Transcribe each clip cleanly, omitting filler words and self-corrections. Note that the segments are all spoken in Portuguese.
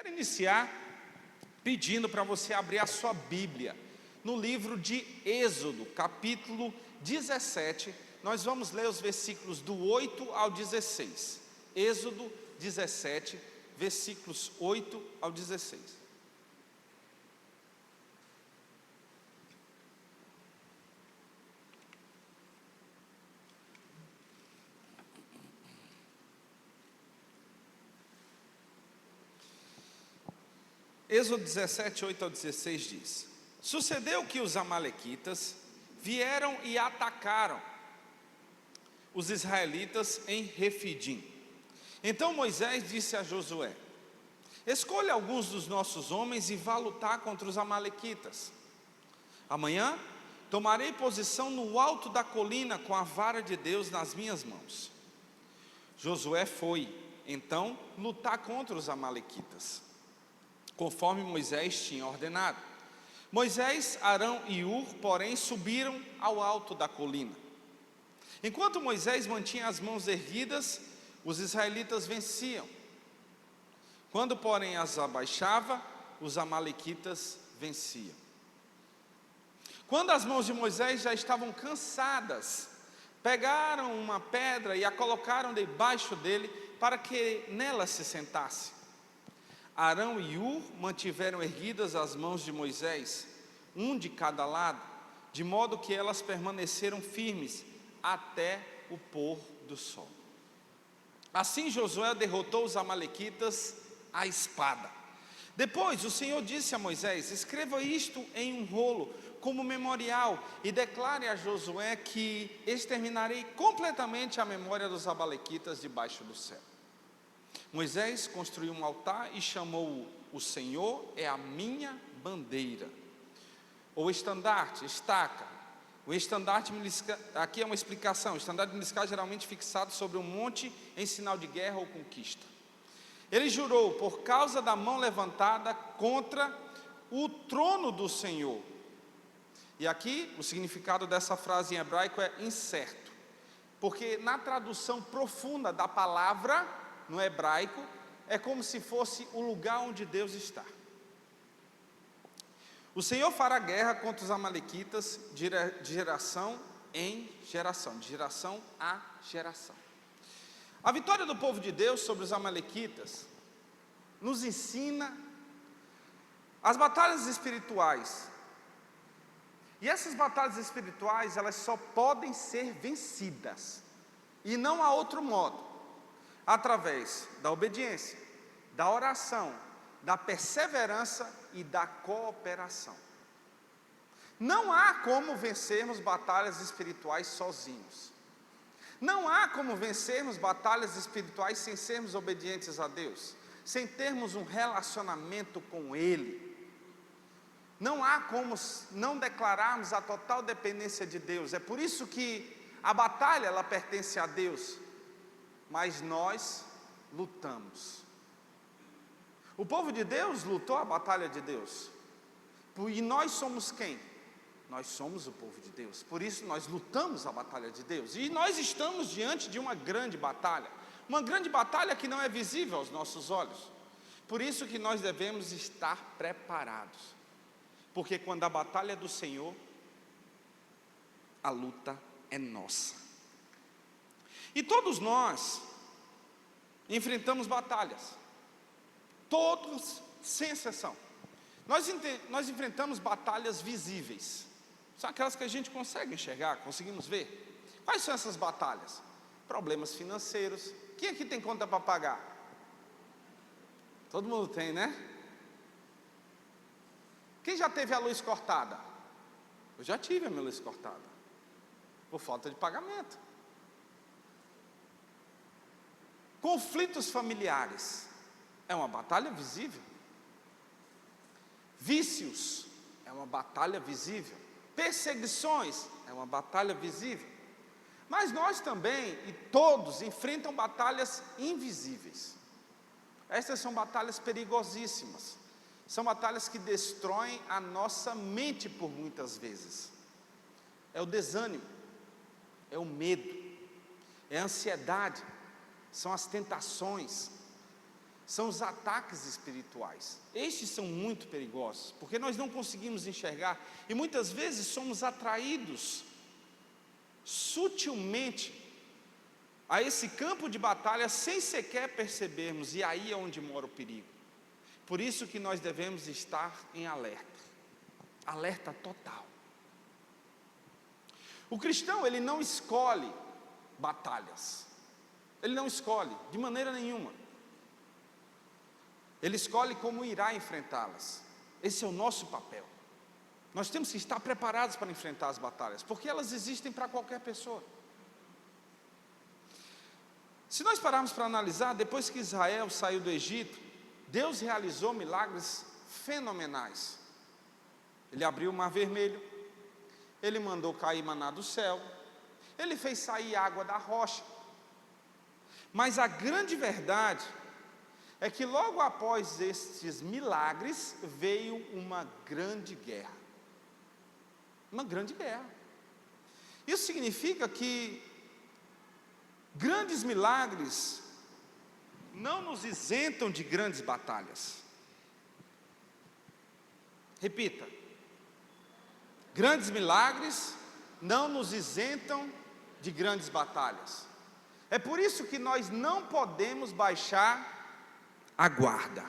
Quero iniciar pedindo para você abrir a sua Bíblia no livro de Êxodo, capítulo 17. Nós vamos ler os versículos do 8 ao 16. Êxodo 17, versículos 8 ao 16. Êxodo 17, 8 ao 16 diz: Sucedeu que os amalequitas vieram e atacaram os israelitas em Refidim. Então Moisés disse a Josué: escolha alguns dos nossos homens e vá lutar contra os amalequitas. Amanhã tomarei posição no alto da colina com a vara de Deus nas minhas mãos. Josué foi, então, lutar contra os amalequitas, conforme Moisés tinha ordenado. Moisés, Arão e Hur, porém, subiram ao alto da colina. Enquanto Moisés mantinha as mãos erguidas, os israelitas venciam. Quando, porém, as abaixava, os amalequitas venciam. Quando as mãos de Moisés já estavam cansadas, pegaram uma pedra e a colocaram debaixo dele, para que nela se sentasse. Arão e Hur mantiveram erguidas as mãos de Moisés, um de cada lado, de modo que elas permaneceram firmes até o pôr do sol. Assim Josué derrotou os amalequitas à espada. Depois o Senhor disse a Moisés: escreva isto em um rolo como memorial e declare a Josué que exterminarei completamente a memória dos amalequitas debaixo do céu. Moisés construiu um altar e chamou: o Senhor é a minha bandeira. Ou estandarte, estaca. O estandarte militar, aqui é uma explicação: o estandarte militar geralmente fixado sobre um monte em sinal de guerra ou conquista. Ele jurou por causa da mão levantada contra o trono do Senhor. E aqui o significado dessa frase em hebraico é incerto, porque na tradução profunda da palavra no hebraico, é como se fosse o lugar onde Deus está. O Senhor fará guerra contra os amalequitas de geração em geração, de geração a geração. A vitória do povo de Deus sobre os amalequitas nos ensina as batalhas espirituais. E essas batalhas espirituais, elas só podem ser vencidas, e não há outro modo, através da obediência, da oração, da perseverança e da cooperação. Não há como vencermos batalhas espirituais sozinhos. Não há como vencermos batalhas espirituais sem sermos obedientes a Deus, sem termos um relacionamento com Ele. Não há como não declararmos a total dependência de Deus. É por isso que a batalha, ela pertence a Deus, mas nós lutamos. O povo de Deus lutou a batalha de Deus. E nós somos quem? Nós somos o povo de Deus. Por isso nós lutamos a batalha de Deus. E nós estamos diante de uma grande batalha. Uma grande batalha que não é visível aos nossos olhos. Por isso que nós devemos estar preparados. Porque quando a batalha é do Senhor, a luta é nossa. E todos nós enfrentamos batalhas, todos sem exceção. Nós enfrentamos batalhas visíveis, são aquelas que a gente consegue enxergar, conseguimos ver. Quais são essas batalhas? Problemas financeiros. Quem aqui tem conta para pagar? Todo mundo tem, né? Quem já teve a luz cortada? Eu já tive a minha luz cortada, por falta de pagamento. Conflitos familiares é uma batalha visível. Vícios é uma batalha visível. Perseguições é uma batalha visível. Mas nós também, e todos, enfrentam batalhas invisíveis. Essas são batalhas perigosíssimas. São batalhas que destroem a nossa mente por muitas vezes. É o desânimo, é o medo, é a ansiedade, são as tentações, são os ataques espirituais. Estes são muito perigosos, porque nós não conseguimos enxergar, e muitas vezes somos atraídos sutilmente a esse campo de batalha, sem sequer percebermos, e aí é onde mora o perigo. Por isso que nós devemos estar em alerta, alerta total. O cristão, ele não escolhe batalhas, ele não escolhe, de maneira nenhuma. Ele escolhe como irá enfrentá-las. Esse é o nosso papel. Nós temos que estar preparados para enfrentar as batalhas, porque elas existem para qualquer pessoa. Se nós pararmos para analisar, depois que Israel saiu do Egito, Deus realizou milagres fenomenais. Ele abriu o Mar Vermelho, Ele mandou cair maná do céu, Ele fez sair água da rocha. Mas a grande verdade é que logo após estes milagres, veio uma grande guerra. Uma grande guerra. Isso significa que grandes milagres não nos isentam de grandes batalhas. Repita: grandes milagres não nos isentam de grandes batalhas. É por isso que nós não podemos baixar a guarda.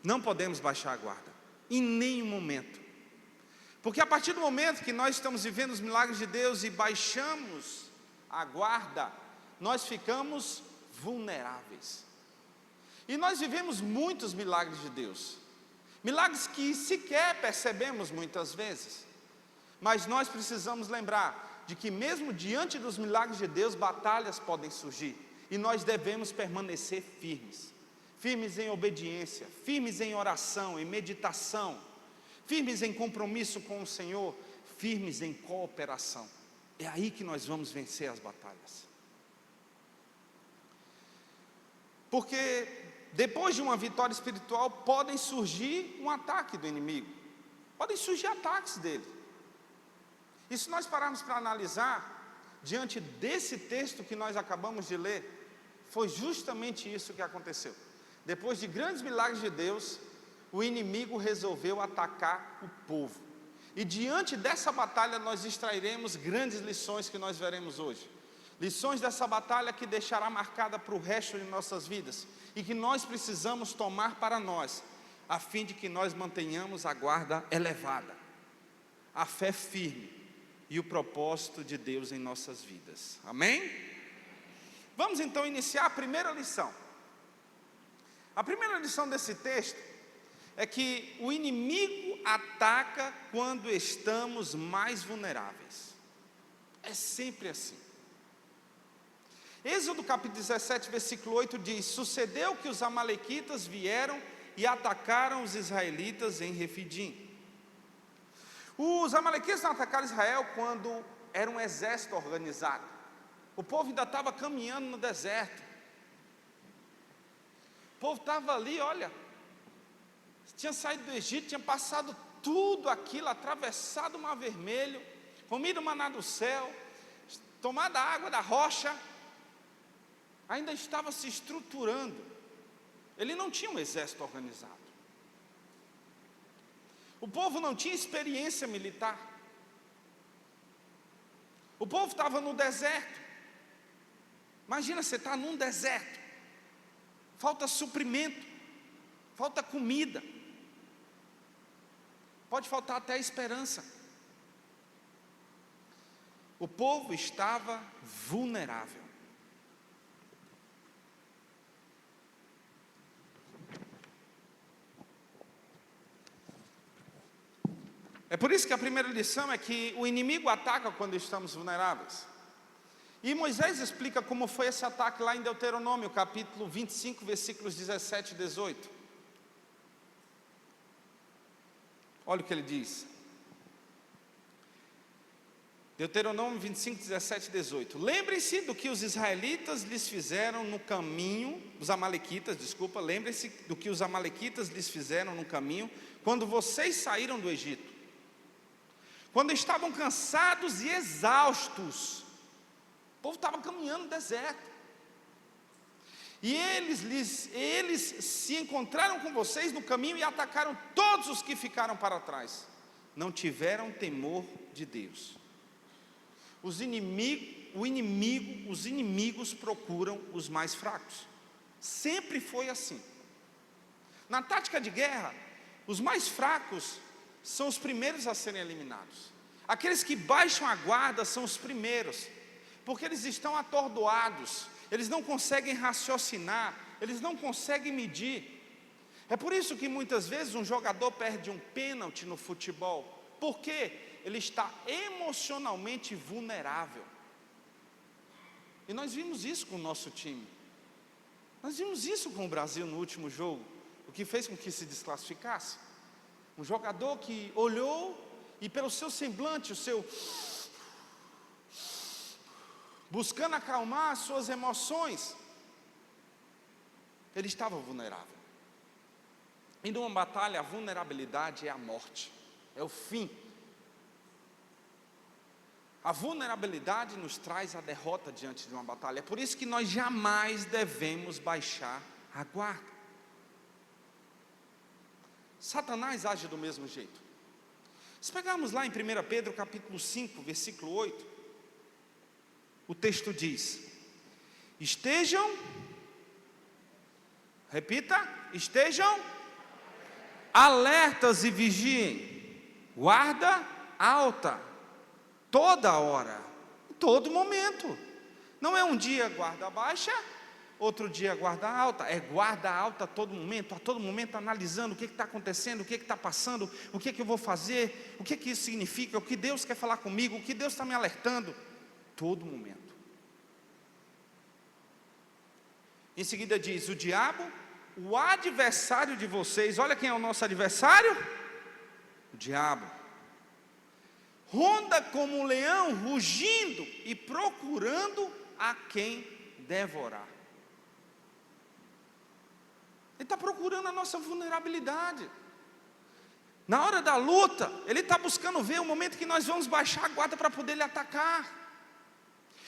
Não podemos baixar a guarda, em nenhum momento. Porque a partir do momento que nós estamos vivendo os milagres de Deus e baixamos a guarda, nós ficamos vulneráveis. E nós vivemos muitos milagres de Deus, milagres que sequer percebemos muitas vezes. Mas nós precisamos lembrar de que mesmo diante dos milagres de Deus, batalhas podem surgir. E nós devemos permanecer firmes, firmes em obediência, firmes em oração, em meditação, firmes em compromisso com o Senhor, firmes em cooperação. É aí que nós vamos vencer as batalhas. Porque depois de uma vitória espiritual, podem surgir um ataque do inimigo, podem surgir ataques dele. E se nós pararmos para analisar, diante desse texto que nós acabamos de ler, foi justamente isso que aconteceu. Depois de grandes milagres de Deus, o inimigo resolveu atacar o povo. E diante dessa batalha nós extrairemos grandes lições que nós veremos hoje. Lições dessa batalha que deixará marcada para o resto de nossas vidas, e que nós precisamos tomar para nós, a fim de que nós mantenhamos a guarda elevada, a fé firme e o propósito de Deus em nossas vidas. Amém? Vamos então iniciar a primeira lição. A primeira lição desse texto é que o inimigo ataca quando estamos mais vulneráveis. É sempre assim. Êxodo capítulo 17, versículo 8 diz: sucedeu que os amalequitas vieram e atacaram os israelitas em Refidim. Os amalequitas não atacaram Israel quando era um exército organizado. O povo ainda estava caminhando no deserto. O povo estava ali, olha, tinha saído do Egito, tinha passado tudo aquilo, atravessado o Mar Vermelho, comido o maná do céu, tomado a água da rocha, ainda estava se estruturando. Ele não tinha um exército organizado. O povo não tinha experiência militar. O povo estava no deserto. Imagina, você está num deserto, falta suprimento, falta comida, pode faltar até esperança. O povo estava vulnerável. É por isso que a primeira lição é que o inimigo ataca quando estamos vulneráveis. E Moisés explica como foi esse ataque lá em Deuteronômio, capítulo 25, versículos 17 e 18. Olha o que ele diz. Deuteronômio 25, 17 e 18. Lembrem-se do que os israelitas lhes fizeram no caminho, os amalequitas, desculpa, lembrem-se do que os amalequitas lhes fizeram no caminho, quando vocês saíram do Egito. Quando estavam cansados e exaustos, o povo estava caminhando no deserto, E eles se encontraram com vocês no caminho e atacaram todos os que ficaram para trás. Não tiveram temor de Deus. Os inimigos procuram os mais fracos. Sempre foi assim. Na tática de guerra, os mais fracos são os primeiros a serem eliminados. Aqueles que baixam a guarda são os primeiros, porque eles estão atordoados, eles não conseguem raciocinar, eles não conseguem medir. É por isso que muitas vezes um jogador perde um pênalti no futebol, porque ele está emocionalmente vulnerável. E nós vimos isso com o nosso time. Nós vimos isso com o Brasil no último jogo, o que fez com que se desclassificasse. Um jogador que olhou e pelo seu semblante, buscando acalmar as suas emoções, ele estava vulnerável. E numa batalha, a vulnerabilidade é a morte, é o fim. A vulnerabilidade nos traz a derrota diante de uma batalha. É por isso que nós jamais devemos baixar a guarda. Satanás age do mesmo jeito. Se pegarmos lá em 1 Pedro capítulo 5, versículo 8, o texto diz: estejam, alertas e vigiem, guarda alta, toda hora, em todo momento. Não é um dia guarda baixa, outro dia guarda alta, é guarda alta a todo momento analisando o que está acontecendo, o que está passando, o que eu vou fazer, o que isso significa, o que Deus quer falar comigo, o que Deus está me alertando, todo momento. Em seguida diz: o diabo, o adversário de vocês, olha quem é o nosso adversário? O diabo. Ronda como um leão, rugindo e procurando a quem devorar. Ele está procurando a nossa vulnerabilidade. Na hora da luta, ele está buscando ver o momento que nós vamos baixar a guarda para poder lhe atacar.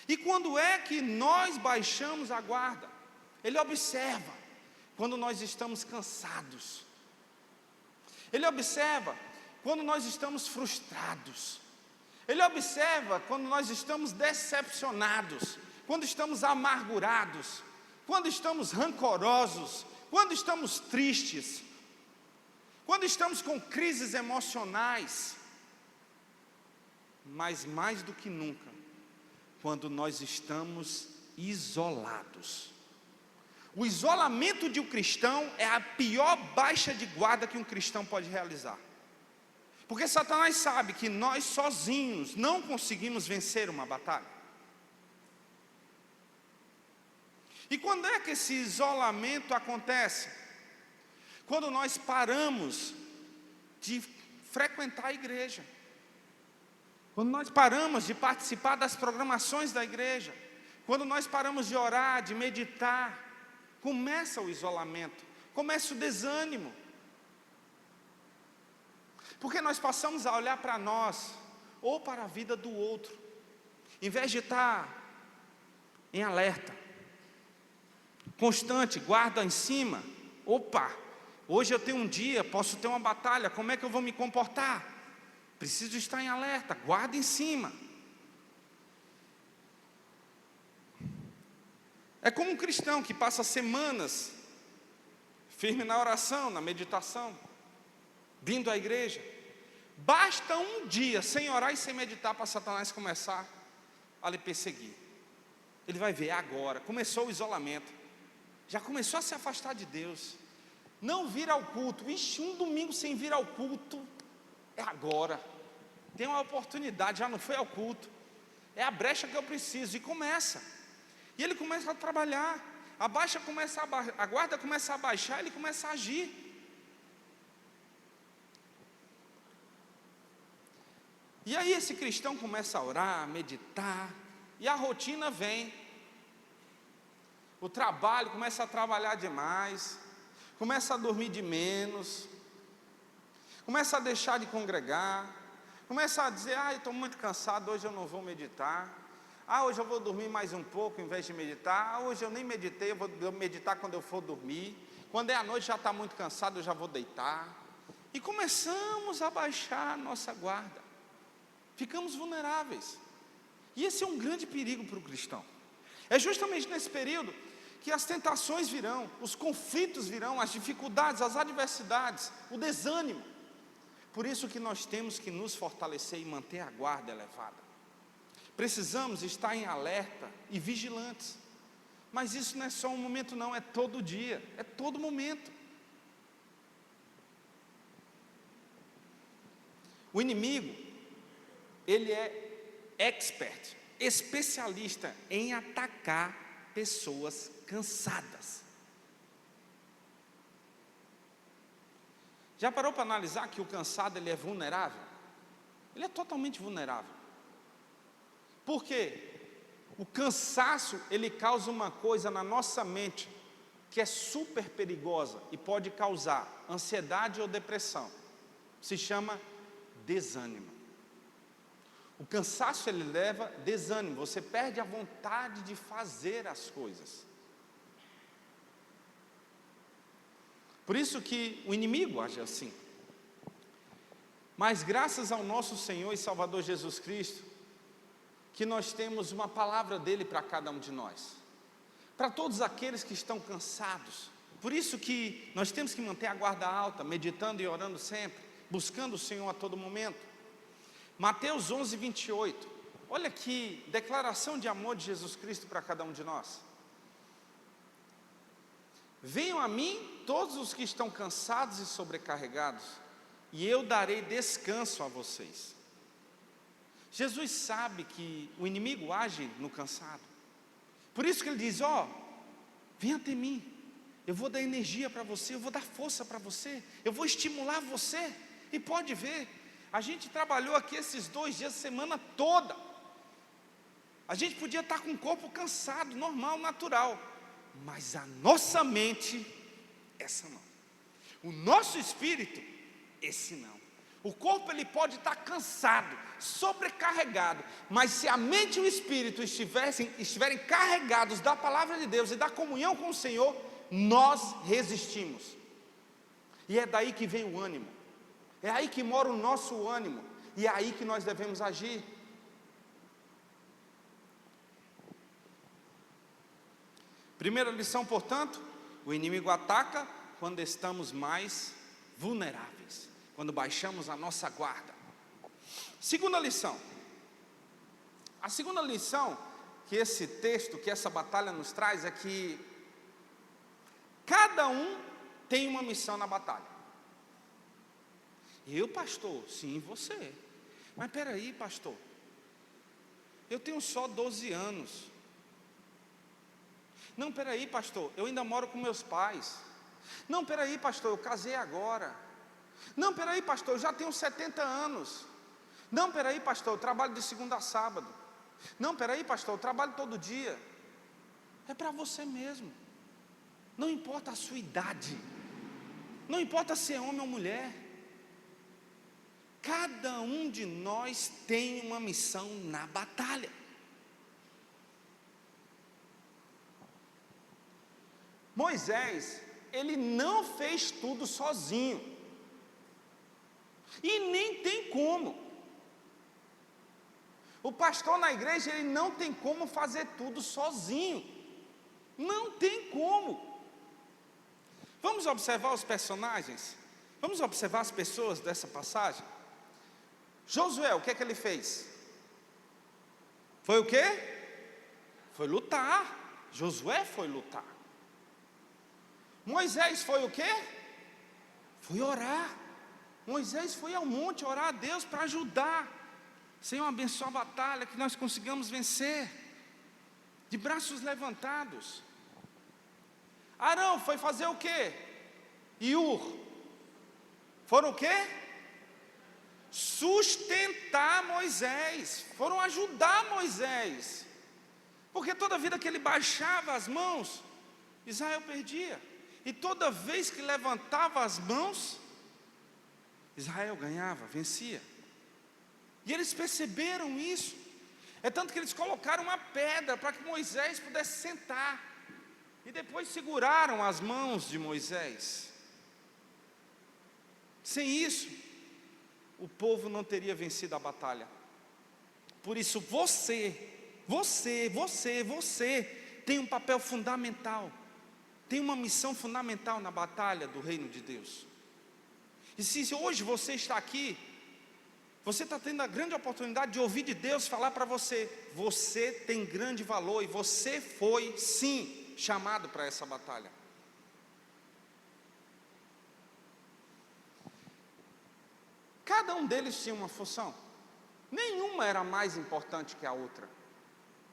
E quando é que nós baixamos a guarda? Ele observa quando nós estamos cansados. Ele observa quando nós estamos frustrados. Ele observa quando nós estamos decepcionados, quando estamos amargurados, quando estamos rancorosos, quando estamos tristes, quando estamos com crises emocionais, mas mais do que nunca, quando nós estamos isolados. O isolamento de um cristão é a pior baixa de guarda que um cristão pode realizar. Porque Satanás sabe que nós sozinhos não conseguimos vencer uma batalha. E quando é que esse isolamento acontece? Quando nós paramos de frequentar a igreja. Quando nós paramos de participar das programações da igreja. Quando nós paramos de orar, de meditar. Começa o isolamento, começa o desânimo. Porque nós passamos a olhar para nós, ou para a vida do outro, em vez de estar em alerta, constante, guarda em cima. Opa, hoje eu tenho um dia, posso ter uma batalha, como é que eu vou me comportar? Preciso estar em alerta, guarda em cima. É como um cristão que passa semanas firme na oração, na meditação, vindo à igreja. Basta um dia sem orar e sem meditar para Satanás começar a lhe perseguir. Ele vai ver agora, começou o isolamento, já começou a se afastar de Deus, não vir ao culto. Ixi, um domingo sem vir ao culto, é agora, tem uma oportunidade, já não foi ao culto, é a brecha que eu preciso, e começa. E ele começa a trabalhar, a guarda começa a baixar, ele começa a agir. E aí esse cristão começa a orar, a meditar, e a rotina vem. O trabalho, começa a trabalhar demais, começa a dormir de menos, começa a deixar de congregar, começa a dizer: eu estou muito cansado, hoje eu não vou meditar. Hoje eu vou dormir mais um pouco em vez de meditar. Hoje eu nem meditei, eu vou meditar quando eu for dormir. Quando é à noite já está muito cansado, eu já vou deitar. E começamos a baixar a nossa guarda. Ficamos vulneráveis. E esse é um grande perigo para o cristão. É justamente nesse período que as tentações virão, os conflitos virão, as dificuldades, as adversidades, o desânimo. Por isso que nós temos que nos fortalecer e manter a guarda elevada. Precisamos estar em alerta e vigilantes. Mas isso não é só um momento não, é todo dia, é todo momento. O inimigo, ele é expert, especialista em atacar pessoas cansadas. Já parou para analisar que o cansado ele é vulnerável? Ele é totalmente vulnerável. Por quê? O cansaço ele causa uma coisa na nossa mente que é super perigosa e pode causar ansiedade ou depressão. Se chama desânimo. O cansaço ele leva desânimo, você perde a vontade de fazer as coisas. Por isso que o inimigo age assim. Mas graças ao nosso Senhor e Salvador Jesus Cristo, que nós temos uma palavra dele para cada um de nós. Para todos aqueles que estão cansados. Por isso que nós temos que manter a guarda alta, meditando e orando sempre, buscando o Senhor a todo momento. Mateus 11, 28, olha que declaração de amor de Jesus Cristo para cada um de nós. Venham a mim todos os que estão cansados e sobrecarregados, e eu darei descanso a vocês. Jesus sabe que o inimigo age no cansado, por isso que ele diz, venha até mim, eu vou dar energia para você, eu vou dar força para você, eu vou estimular você, e pode ver, a gente trabalhou aqui esses 2 dias, semana toda, a gente podia estar com o corpo cansado, normal, natural, mas a nossa mente, essa não, o nosso espírito, esse não. O corpo ele pode estar cansado, sobrecarregado, mas se a mente e o espírito estiverem carregados da palavra de Deus e da comunhão com o Senhor, nós resistimos. E é daí que vem o ânimo, é aí que mora o nosso ânimo, e é aí que nós devemos agir. Primeira lição, portanto, o inimigo ataca quando estamos mais vulneráveis, quando baixamos a nossa guarda. Segunda lição. A segunda lição que esse texto, que essa batalha nos traz é que cada um tem uma missão na batalha. Eu, pastor? Sim, você. Mas espera aí, pastor, eu tenho só 12 anos. Não, espera aí, pastor, eu ainda moro com meus pais. Não, espera aí, pastor, eu casei agora. Não, espera aí, pastor, eu já tenho 70 anos. Não, espera aí, pastor, eu trabalho de segunda a sábado. Não, espera aí, pastor, eu trabalho todo dia. É para você mesmo. Não importa a sua idade. Não importa se é homem ou mulher. Cada um de nós tem uma missão na batalha. Moisés, ele não fez tudo sozinho. E nem tem como. O pastor na igreja, ele não tem como fazer tudo sozinho. Não tem como. Vamos observar os personagens? Vamos observar as pessoas dessa passagem? Josué, o que é que ele fez? Foi o quê? Foi lutar. Josué foi lutar. Moisés foi o quê? Foi orar. Moisés foi ao monte orar a Deus para ajudar. Senhor, abençoa a batalha, que nós consigamos vencer. De braços levantados. Arão foi fazer o quê? E Ur foram o quê? Sustentar Moisés. Foram ajudar Moisés. Porque toda vida que ele baixava as mãos, Israel perdia. E toda vez que levantava as mãos, Israel ganhava, vencia. E eles perceberam isso. É tanto que eles colocaram uma pedra para que Moisés pudesse sentar. E depois seguraram as mãos de Moisés. Sem isso, o povo não teria vencido a batalha. Por isso você tem um papel fundamental, tem uma missão fundamental na batalha do reino de Deus. E se hoje você está aqui, você está tendo a grande oportunidade de ouvir de Deus falar para você: você tem grande valor e você foi sim chamado para essa batalha. Cada um deles tinha uma função, nenhuma era mais importante que a outra,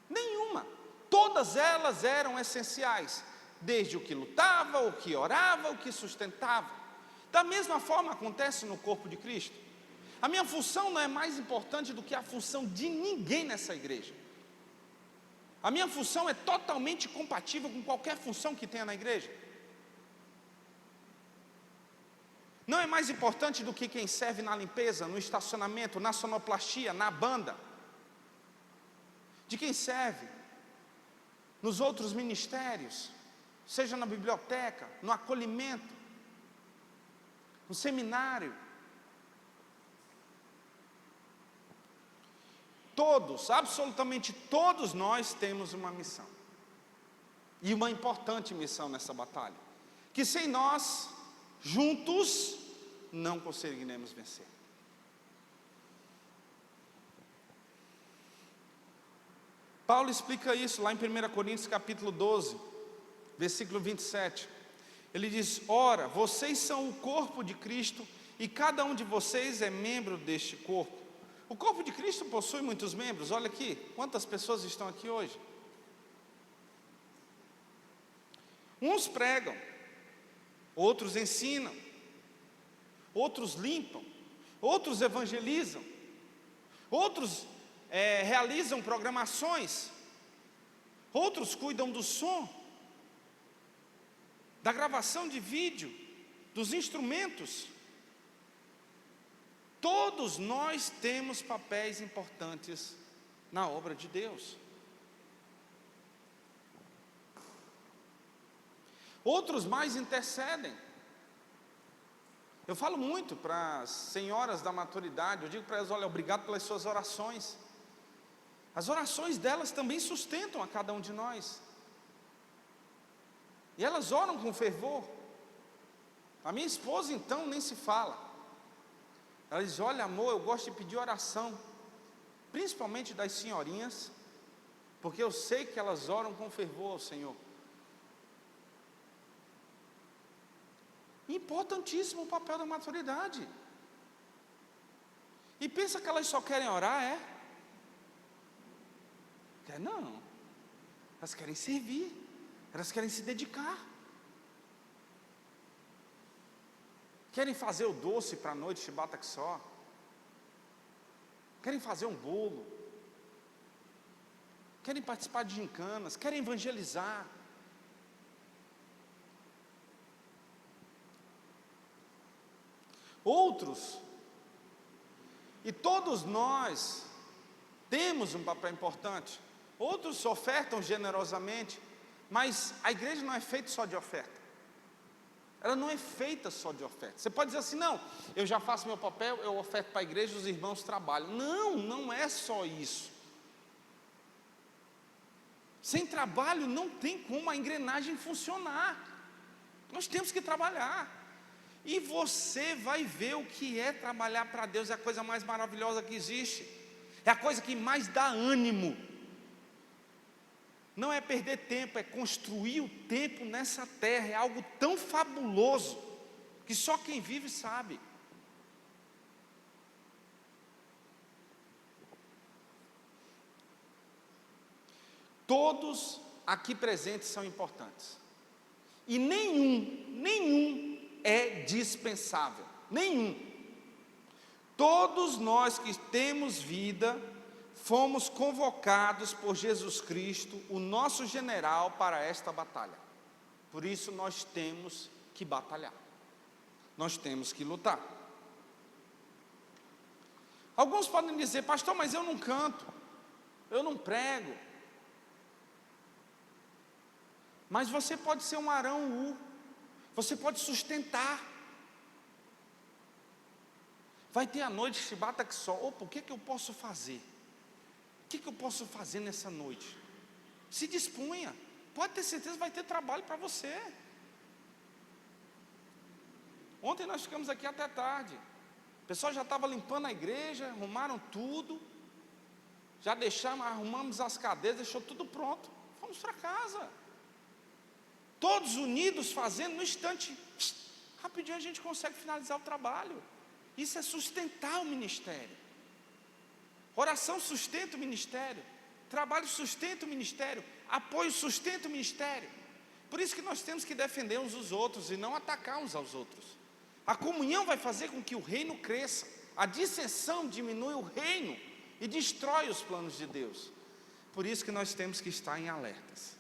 nenhuma, todas elas eram essenciais, desde o que lutava, o que orava, o que sustentava. Da mesma forma acontece no corpo de Cristo. A minha função não é mais importante do que a função de ninguém nessa igreja. A minha função é totalmente compatível com qualquer função que tenha na igreja. Não é mais importante do que quem serve na limpeza, no estacionamento, na sonoplastia, na banda, de quem serve nos outros ministérios, seja na biblioteca, no acolhimento, no seminário. Todos, absolutamente todos nós temos uma missão, e uma importante missão nessa batalha, que sem nós, juntos, não conseguiremos vencer. Paulo explica isso lá em 1 Coríntios capítulo 12, versículo 27. Ele diz: ora, vocês são o corpo de Cristo, e cada um de vocês é membro deste corpo. O corpo de Cristo possui muitos membros. Olha aqui, quantas pessoas estão aqui hoje? Uns pregam, outros ensinam, outros limpam, outros evangelizam, outros realizam programações, outros cuidam do som, da gravação de vídeo, dos instrumentos. Todos nós temos papéis importantes na obra de Deus. Outros mais intercedem. Eu falo muito para as senhoras da maturidade, eu digo para elas: olha, obrigado pelas suas orações. As orações delas também sustentam a cada um de nós. E elas oram com fervor. A minha esposa então nem se fala. Ela diz: olha, amor, eu gosto de pedir oração, principalmente das senhorinhas, porque eu sei que elas oram com fervor ao Senhor. Importantíssimo o papel da maturidade. E pensa que elas só querem orar, é? Não, elas querem servir, elas querem se dedicar, querem fazer o doce para a noite chibata que só, querem fazer um bolo, querem participar de gincanas, querem evangelizar. Outros, e todos nós temos um papel importante. Outros ofertam generosamente, mas a igreja não é feita só de oferta. Ela não é feita só de oferta. Você pode dizer assim: não, eu já faço meu papel, eu oferto para a igreja, os irmãos trabalham. Não, não é só isso. Sem trabalho não tem como a engrenagem funcionar. Nós temos que trabalhar. E você vai ver o que é trabalhar para Deus. É a coisa mais maravilhosa que existe. É a coisa que mais dá ânimo. Não é perder tempo, é construir o tempo nessa terra. É algo tão fabuloso que só quem vive sabe. Todos aqui presentes são importantes. E nenhum é dispensável. Nenhum. Todos nós que temos vida fomos convocados por Jesus Cristo, o nosso general, para esta batalha. Por isso nós temos que batalhar. Nós temos que lutar. Alguns podem dizer: pastor, mas eu não canto. eu não prego. Mas você pode ser um Arão U, você pode sustentar. Vai ter a noite que bata que só, opa, o que eu posso fazer? O que eu posso fazer nessa noite? Se disponha, pode ter certeza que vai ter trabalho para você. Ontem nós ficamos aqui até tarde, o pessoal já estava limpando a igreja, arrumaram tudo, já arrumamos as cadeiras, deixou tudo pronto, fomos para casa, todos unidos fazendo, no instante, rapidinho a gente consegue finalizar o trabalho. Isso é sustentar o ministério. Oração sustenta o ministério, trabalho sustenta o ministério, apoio sustenta o ministério. Por isso que nós temos que defender uns os outros e não atacar uns aos outros. A comunhão vai fazer com que o reino cresça, a dissensão diminui o reino e destrói os planos de Deus. Por isso que nós temos que estar em alertas.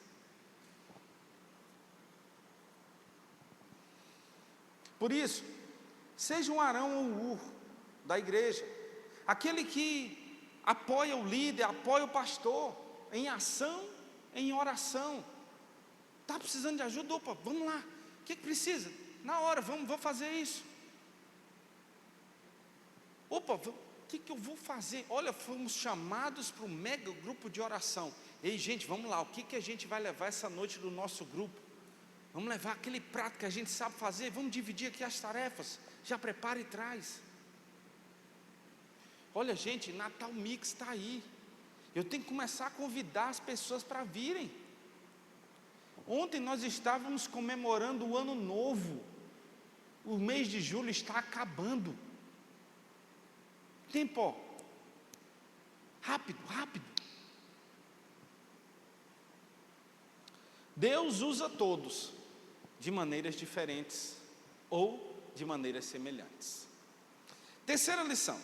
Por isso, seja um Arão ou Ur da igreja, aquele que apoia o líder, apoia o pastor, em ação, em oração. Está precisando de ajuda? Opa, vamos lá, o que precisa? Na hora, vamos fazer isso. Opa, o que eu vou fazer? Olha, fomos chamados para um mega grupo de oração. Ei gente, vamos lá, o que a gente vai levar essa noite do nosso grupo? Vamos levar aquele prato que a gente sabe fazer, vamos dividir aqui as tarefas, já prepara e traz. Olha gente, Natal Mix está aí, eu tenho que começar a convidar as pessoas para virem. Ontem nós estávamos comemorando o ano novo, o mês de julho está acabando. Tempo, rápido. Deus usa todos de maneiras diferentes ou de maneiras semelhantes. Terceira lição: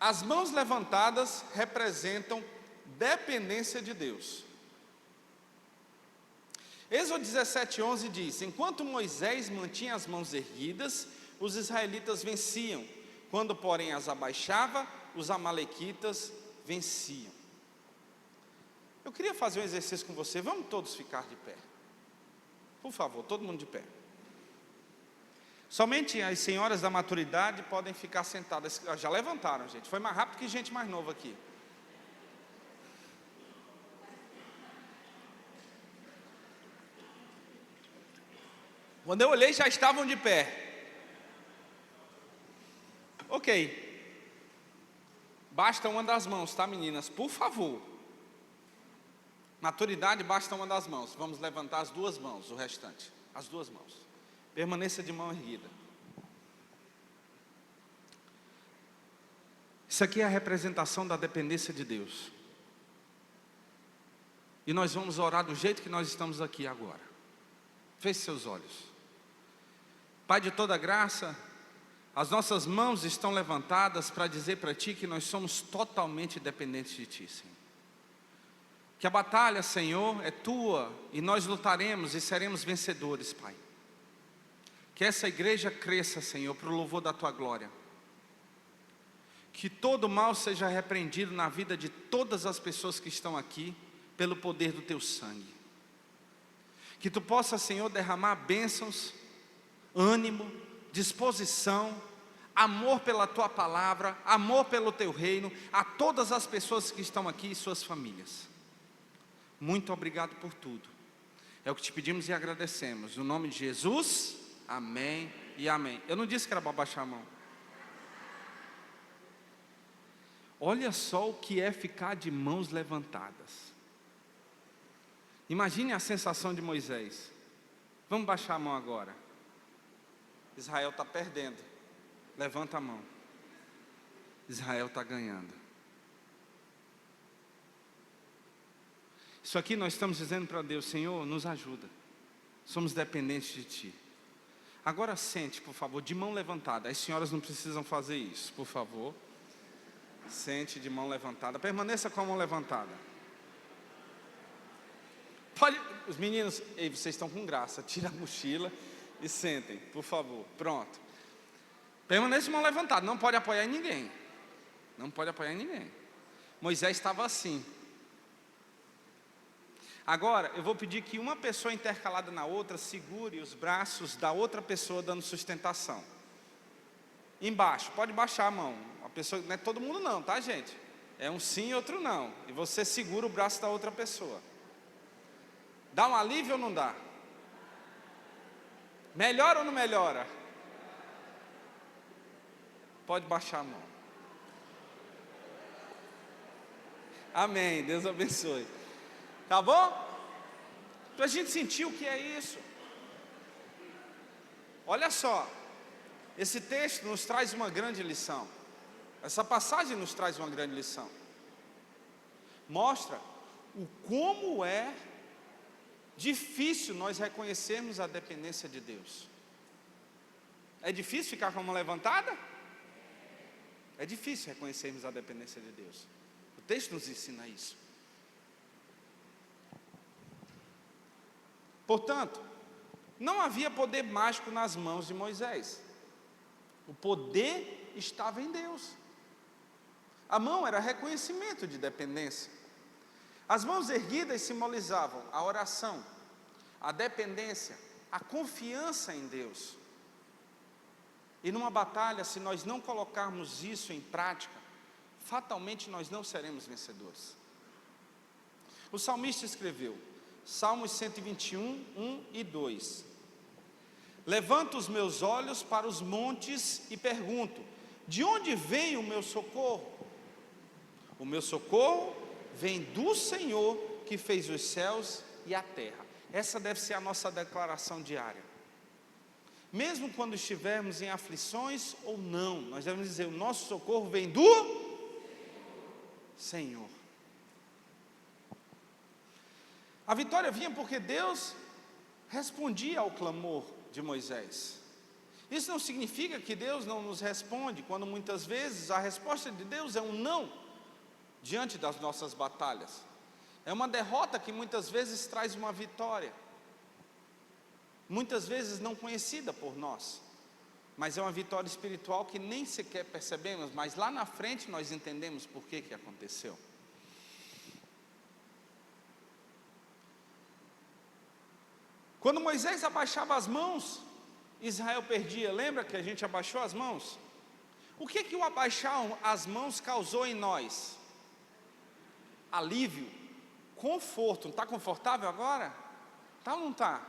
as mãos levantadas representam dependência de Deus. Êxodo 17:11 diz: enquanto Moisés mantinha as mãos erguidas, os israelitas venciam. Quando, porém, as abaixava, os amalequitas venciam. Eu queria fazer um exercício com você. Vamos todos ficar de pé, por favor, todo mundo de pé. Somente as senhoras da maturidade podem ficar sentadas. Já levantaram, gente, foi mais rápido que gente mais nova aqui. Quando eu olhei, já estavam de pé. Ok, basta uma das mãos, tá meninas, por favor. Maturidade, basta uma das mãos. Vamos levantar as duas mãos, o restante, as duas mãos. Permaneça de mão erguida. Isso aqui é a representação da dependência de Deus. E nós vamos orar do jeito que nós estamos aqui agora. Feche seus olhos. Pai de toda graça, as nossas mãos estão levantadas para dizer para Ti que nós somos totalmente dependentes de Ti, Senhor. Que a batalha, Senhor, é Tua e nós lutaremos e seremos vencedores, Pai. Que essa igreja cresça, Senhor, para o louvor da Tua glória. Que todo mal seja repreendido na vida de todas as pessoas que estão aqui, pelo poder do Teu sangue. Que Tu possa, Senhor, derramar bênçãos, ânimo, disposição, amor pela Tua palavra, amor pelo Teu reino, a todas as pessoas que estão aqui e suas famílias. Muito obrigado por tudo. É o que Te pedimos e agradecemos. No nome de Jesus, amém e amém. Eu não disse que era para baixar a mão. Olha só o que é ficar de mãos levantadas. Imagine a sensação de Moisés. Vamos baixar a mão agora. Israel está perdendo. Levanta a mão. Israel está ganhando. Isso aqui nós estamos dizendo para Deus: Senhor, nos ajuda. Somos dependentes de Ti. Agora sente, por favor, de mão levantada. As senhoras não precisam fazer isso, por favor. Sente de mão levantada. Permaneça com a mão levantada. Pode, os meninos, ei, vocês estão com graça. Tira a mochila e sentem, por favor. Pronto. Permaneça de mão levantada. Não pode apoiar em ninguém. Não pode apoiar em ninguém. Moisés estava assim. Agora, eu vou pedir que uma pessoa intercalada na outra segure os braços da outra pessoa dando sustentação. Embaixo, pode baixar a mão. A pessoa, não é todo mundo não, tá, gente? É um sim e outro não. E você segura o braço da outra pessoa. Dá um alívio ou não dá? Melhora ou não melhora? Pode baixar a mão. Amém, Deus abençoe. Tá bom? Para a gente sentir o que é isso. Olha só, esse texto nos traz uma grande lição. Essa passagem nos traz uma grande lição. Mostra o como é difícil nós reconhecermos a dependência de Deus. É difícil ficar com a mão levantada? É difícil reconhecermos a dependência de Deus. O texto nos ensina isso. Portanto, não havia poder mágico nas mãos de Moisés. O poder estava em Deus. A mão era reconhecimento de dependência. As mãos erguidas simbolizavam a oração, a dependência, a confiança em Deus. E numa batalha, se nós não colocarmos isso em prática, fatalmente nós não seremos vencedores. O salmista escreveu, Salmos 121, 1 e 2: Levanto os meus olhos para os montes e pergunto: de onde vem o meu socorro? O meu socorro vem do Senhor que fez os céus e a terra. Essa deve ser a nossa declaração diária. Mesmo quando estivermos em aflições ou não, nós devemos dizer: o nosso socorro vem do Senhor. A vitória vinha porque Deus respondia ao clamor de Moisés. Isso não significa que Deus não nos responde, quando muitas vezes a resposta de Deus é um não, diante das nossas batalhas. É uma derrota que muitas vezes traz uma vitória, muitas vezes não conhecida por nós, mas é uma vitória espiritual que nem sequer percebemos, mas lá na frente nós entendemos por que aconteceu. Quando Moisés abaixava as mãos, Israel perdia. Lembra que a gente abaixou as mãos? O que o abaixar as mãos causou em nós? Alívio, conforto. Não está confortável agora? Está ou não está?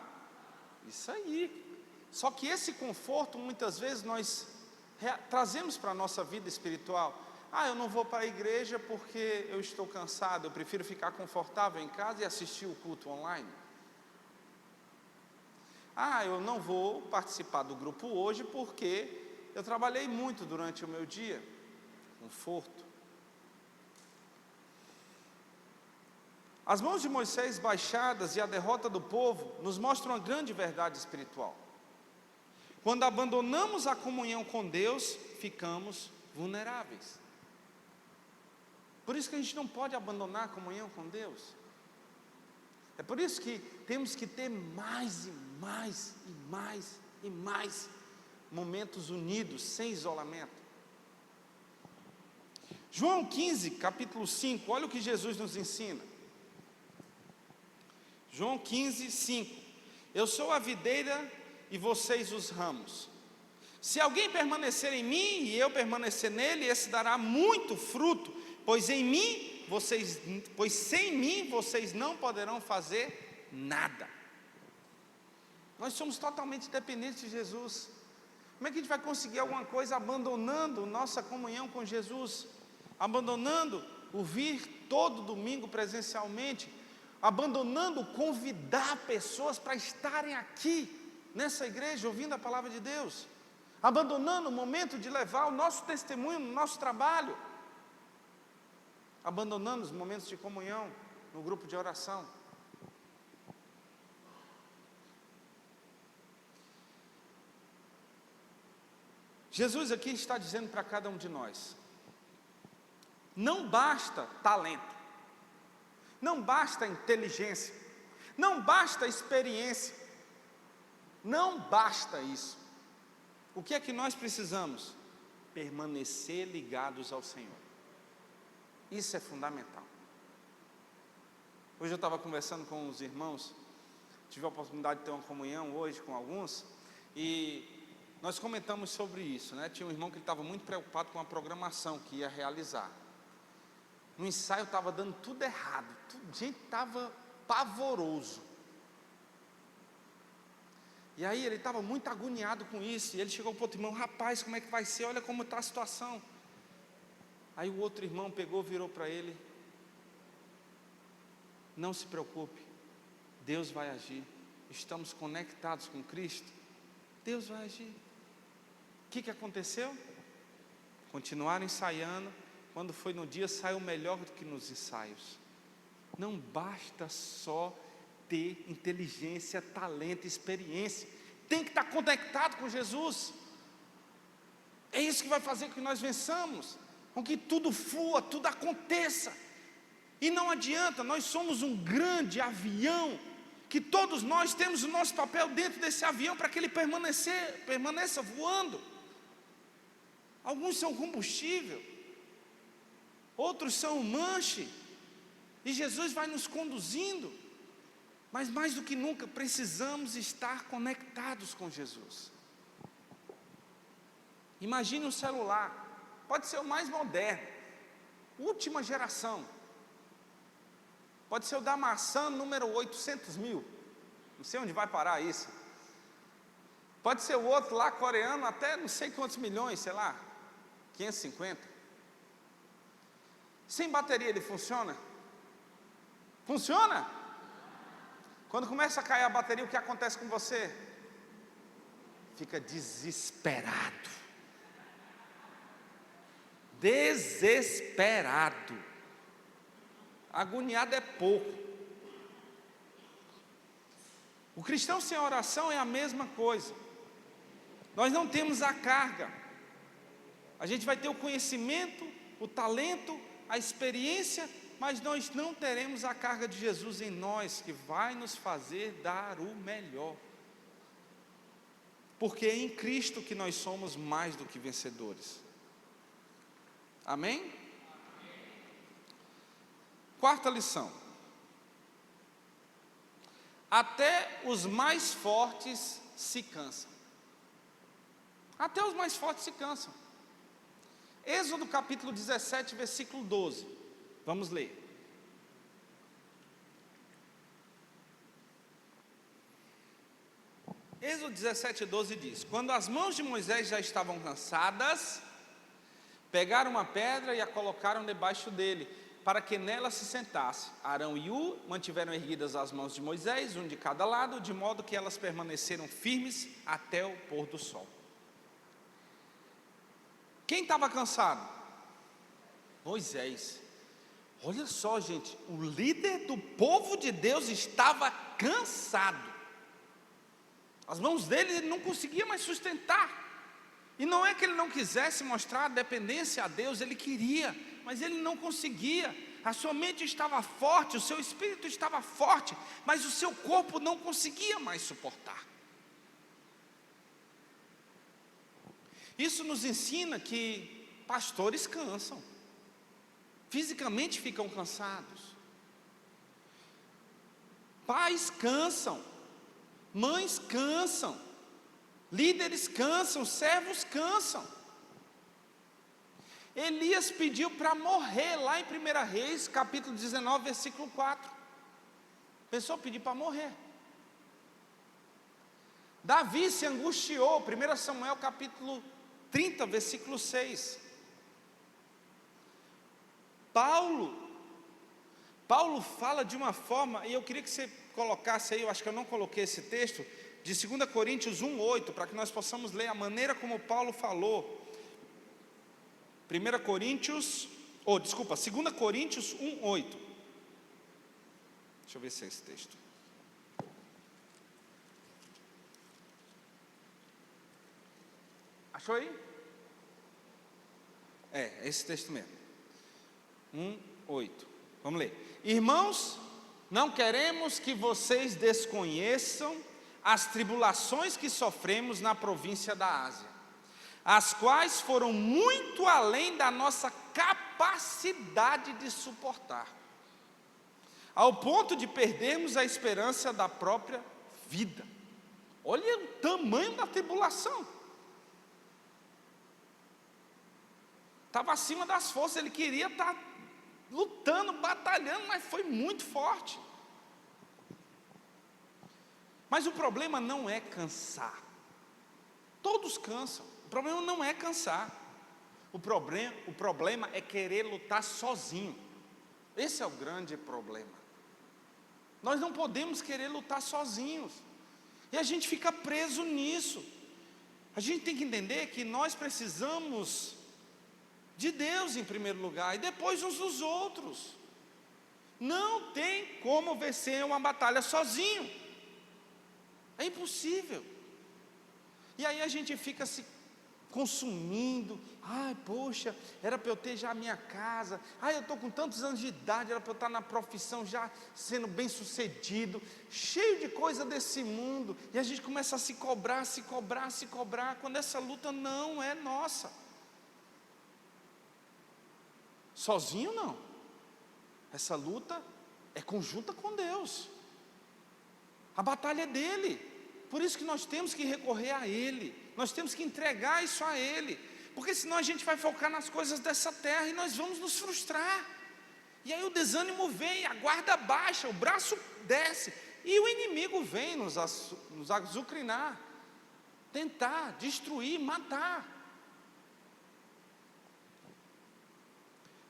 Isso aí. Só que esse conforto muitas vezes nós trazemos para a nossa vida espiritual. Eu não vou para a igreja porque eu estou cansado, eu prefiro ficar confortável em casa e assistir o culto online. Eu não vou participar do grupo hoje porque eu trabalhei muito durante o meu dia. Conforto. As mãos de Moisés baixadas e a derrota do povo nos mostram uma grande verdade espiritual. Quando abandonamos a comunhão com Deus, ficamos vulneráveis. Por isso que a gente não pode abandonar a comunhão com Deus. É por isso que temos que ter mais e mais e mais e mais momentos unidos, sem isolamento. João 15, capítulo 5, olha o que Jesus nos ensina. João 15, 5: Eu sou a videira e vocês os ramos. Se alguém permanecer em mim e eu permanecer nele, esse dará muito fruto, pois sem mim vocês não poderão fazer nada. Nós somos totalmente dependentes de Jesus. Como é que a gente vai conseguir alguma coisa abandonando nossa comunhão com Jesus? Abandonando o vir todo domingo presencialmente, abandonando convidar pessoas para estarem aqui nessa igreja ouvindo a palavra de Deus, abandonando o momento de levar o nosso testemunho no nosso trabalho, abandonando os momentos de comunhão no grupo de oração. Jesus aqui está dizendo para cada um de nós: não basta talento, não basta inteligência, não basta experiência, não basta isso. O que é que nós precisamos? Permanecer ligados ao Senhor. Isso é fundamental. Hoje eu estava conversando com os irmãos, tive a oportunidade de ter uma comunhão hoje com alguns, e nós comentamos sobre isso, né? Tinha um irmão que estava muito preocupado com a programação que ia realizar. No ensaio estava dando tudo errado, a gente estava pavoroso. E aí ele estava muito agoniado com isso, e ele chegou para o outro irmão: rapaz, como é que vai ser? Olha como está a situação. Aí o outro irmão pegou, virou para ele: não se preocupe, Deus vai agir. Estamos conectados com Cristo, Deus vai agir. O que aconteceu? Continuaram ensaiando. Quando foi no dia, saiu melhor do que nos ensaios. Não basta só ter inteligência, talento, experiência, tem que estar conectado com Jesus. É isso que vai fazer com que nós vençamos, com que tudo flua, tudo aconteça. E não adianta, nós somos um grande avião, que todos nós temos o nosso papel dentro desse avião para que ele permaneça voando. Alguns são combustível, outros são o manche, e Jesus vai nos conduzindo. Mas mais do que nunca precisamos estar conectados com Jesus. Imagine um celular, pode ser o mais moderno, última geração, pode ser o da maçã número 800 mil, não sei onde vai parar isso. Pode ser o outro lá coreano, até não sei quantos milhões, sei lá, 550. Sem bateria ele funciona? Funciona? Quando começa a cair a bateria, o que acontece com você? Fica desesperado. Desesperado. Agoniado é pouco. O cristão sem oração é a mesma coisa. Nós não temos a carga. A gente vai ter o conhecimento, o talento, a experiência, mas nós não teremos a carga de Jesus em nós, que vai nos fazer dar o melhor. Porque é em Cristo que nós somos mais do que vencedores. Amém? Quarta lição: até os mais fortes se cansam. Até os mais fortes se cansam. Êxodo capítulo 17, versículo 12. Vamos ler. Êxodo 17, 12 diz: quando as mãos de Moisés já estavam cansadas, pegaram uma pedra e a colocaram debaixo dele, para que nela se sentasse. Arão e Ur mantiveram erguidas as mãos de Moisés, um de cada lado, de modo que elas permaneceram firmes até o pôr do sol. Quem estava cansado? Moisés. Olha só, gente, o líder do povo de Deus estava cansado. As mãos dele ele não conseguia mais sustentar. E não é que ele não quisesse mostrar a dependência a Deus, ele queria, mas ele não conseguia. A sua mente estava forte, o seu espírito estava forte, mas o seu corpo não conseguia mais suportar. Isso nos ensina que pastores cansam, fisicamente ficam cansados, pais cansam, mães cansam, líderes cansam, servos cansam. Elias pediu para morrer lá em 1 Reis, capítulo 19, versículo 4. Pensou pedir para morrer. Davi se angustiou, 1 Samuel capítulo 30, versículo 6. Paulo fala de uma forma, e eu queria que você colocasse aí, eu acho que eu não coloquei esse texto, de 2 Coríntios 1:8, para que nós possamos ler a maneira como Paulo falou. 2 Coríntios 1:8. Deixa eu ver se é esse texto. Achou aí? É esse texto mesmo. 1:8. Vamos ler. Irmãos, não queremos que vocês desconheçam as tribulações que sofremos na província da Ásia, as quais foram muito além da nossa capacidade incapacidade de suportar, ao ponto de perdermos a esperança da própria vida. Olha o tamanho da tribulação. Estava acima das forças, ele queria estar lutando, batalhando, mas foi muito forte. Mas o problema não é cansar. Todos cansam. O problema não é cansar. O problema é querer lutar sozinho. Esse é o grande problema. Nós não podemos querer lutar sozinhos. E a gente fica preso nisso. A gente tem que entender que nós precisamos de Deus em primeiro lugar, e depois uns dos outros. Não tem como vencer uma batalha sozinho. É impossível. E aí a gente fica se consumindo. Ai, poxa, era para eu ter já a minha casa. Ai, eu estou com tantos anos de idade, era para eu estar na profissão já sendo bem sucedido, cheio de coisa desse mundo. E a gente começa a se cobrar, quando essa luta não é nossa. Sozinho não. Essa luta é conjunta com Deus. A batalha é dele. Por isso que nós temos que recorrer a Ele. Nós temos que entregar isso a Ele. Porque senão a gente vai focar nas coisas dessa terra e nós vamos nos frustrar. E aí o desânimo vem, a guarda baixa, o braço desce. E o inimigo vem nos azucrinar, tentar, destruir, matar.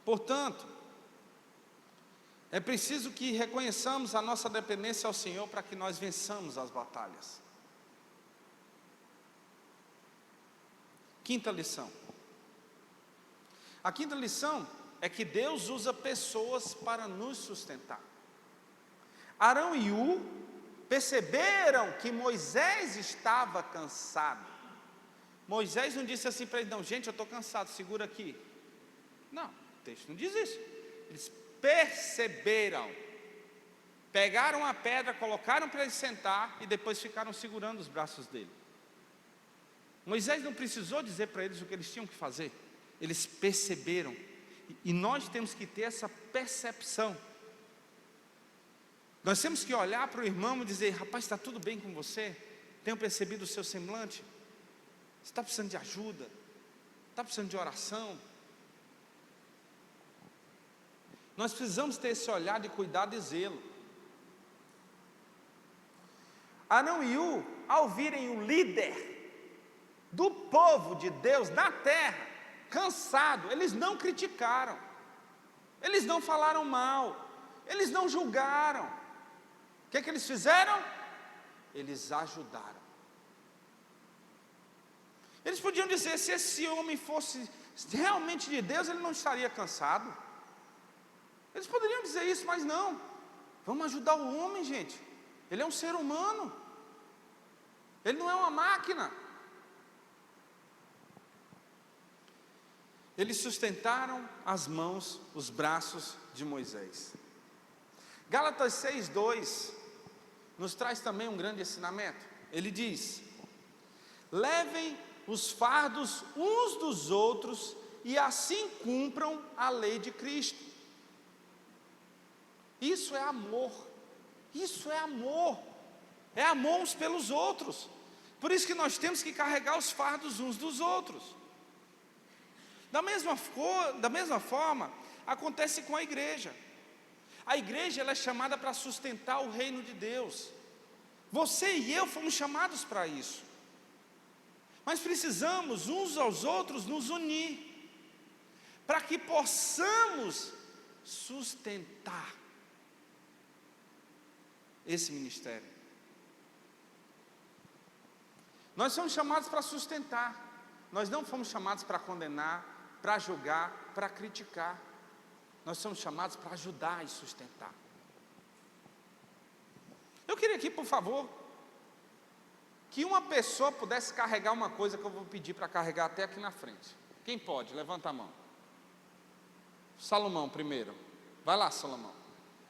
Portanto, é preciso que reconheçamos a nossa dependência ao Senhor para que nós vençamos as batalhas. Quinta lição. A quinta lição é que Deus usa pessoas para nos sustentar. Arão e Ur perceberam que Moisés estava cansado. Moisés não disse assim para ele: não, gente, eu estou cansado, segura aqui. Não, o texto não diz isso. Eles perceberam, pegaram a pedra, colocaram para ele sentar e depois ficaram segurando os braços dele. Moisés não precisou dizer para eles o que eles tinham que fazer. Eles perceberam. E nós temos que ter essa percepção. Nós temos que olhar para o irmão e dizer: rapaz, está tudo bem com você? Tenho percebido o seu semblante? Você está precisando de ajuda? Está precisando de oração? Nós precisamos ter esse olhar de cuidado e zelo. Arão e Ur, ao virem o líder do povo de Deus na terra, cansado, eles não criticaram, eles não falaram mal, eles não julgaram. O que eles fizeram? Eles ajudaram. Eles podiam dizer: se esse homem fosse realmente de Deus, ele não estaria cansado. Eles poderiam dizer isso, mas não. Vamos ajudar o homem, gente. Ele é um ser humano. Ele não é uma máquina. Eles sustentaram as mãos, os braços de Moisés. Gálatas 6:2 nos traz também um grande ensinamento. Ele diz: levem os fardos uns dos outros e assim cumpram a lei de Cristo. Isso é amor. Isso é amor. É amor uns pelos outros. Por isso que nós temos que carregar os fardos uns dos outros. Da mesma forma, acontece com a igreja. A igreja, ela é chamada para sustentar o reino de Deus. Você e eu fomos chamados para isso. Mas precisamos uns aos outros nos unir, para que possamos sustentar esse ministério. Nós somos chamados para sustentar. Nós não fomos chamados para condenar, para julgar, para criticar. Nós somos chamados para ajudar e sustentar. Eu queria aqui, por favor, que uma pessoa pudesse carregar uma coisa que eu vou pedir para carregar até aqui na frente. Quem pode? Levanta a mão. Salomão primeiro. Vai lá, Salomão.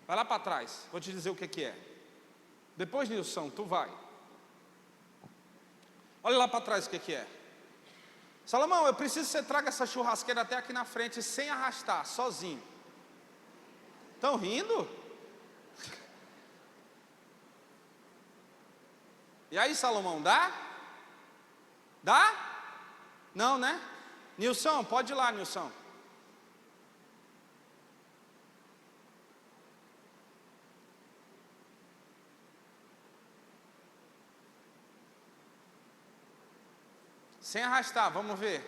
Vai lá para trás, vou te dizer o que é. Depois, Nilson, tu vai. Olha lá para trás o que é. Salomão, eu preciso que você traga essa churrasqueira até aqui na frente, sem arrastar, sozinho. Estão rindo? E aí, Salomão, dá? Dá? Não, né? Nilson, pode ir lá, Nilson. Sem arrastar, vamos ver.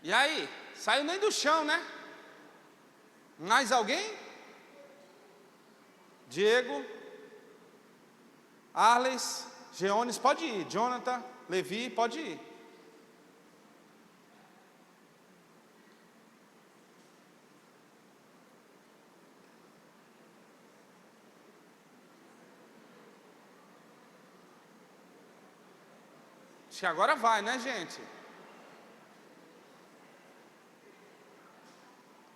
E aí? Saiu nem do chão, né? Mais alguém? Diego, Arles, Geones, pode ir. Jonathan, Levi, pode ir. Acho que agora vai, né, gente?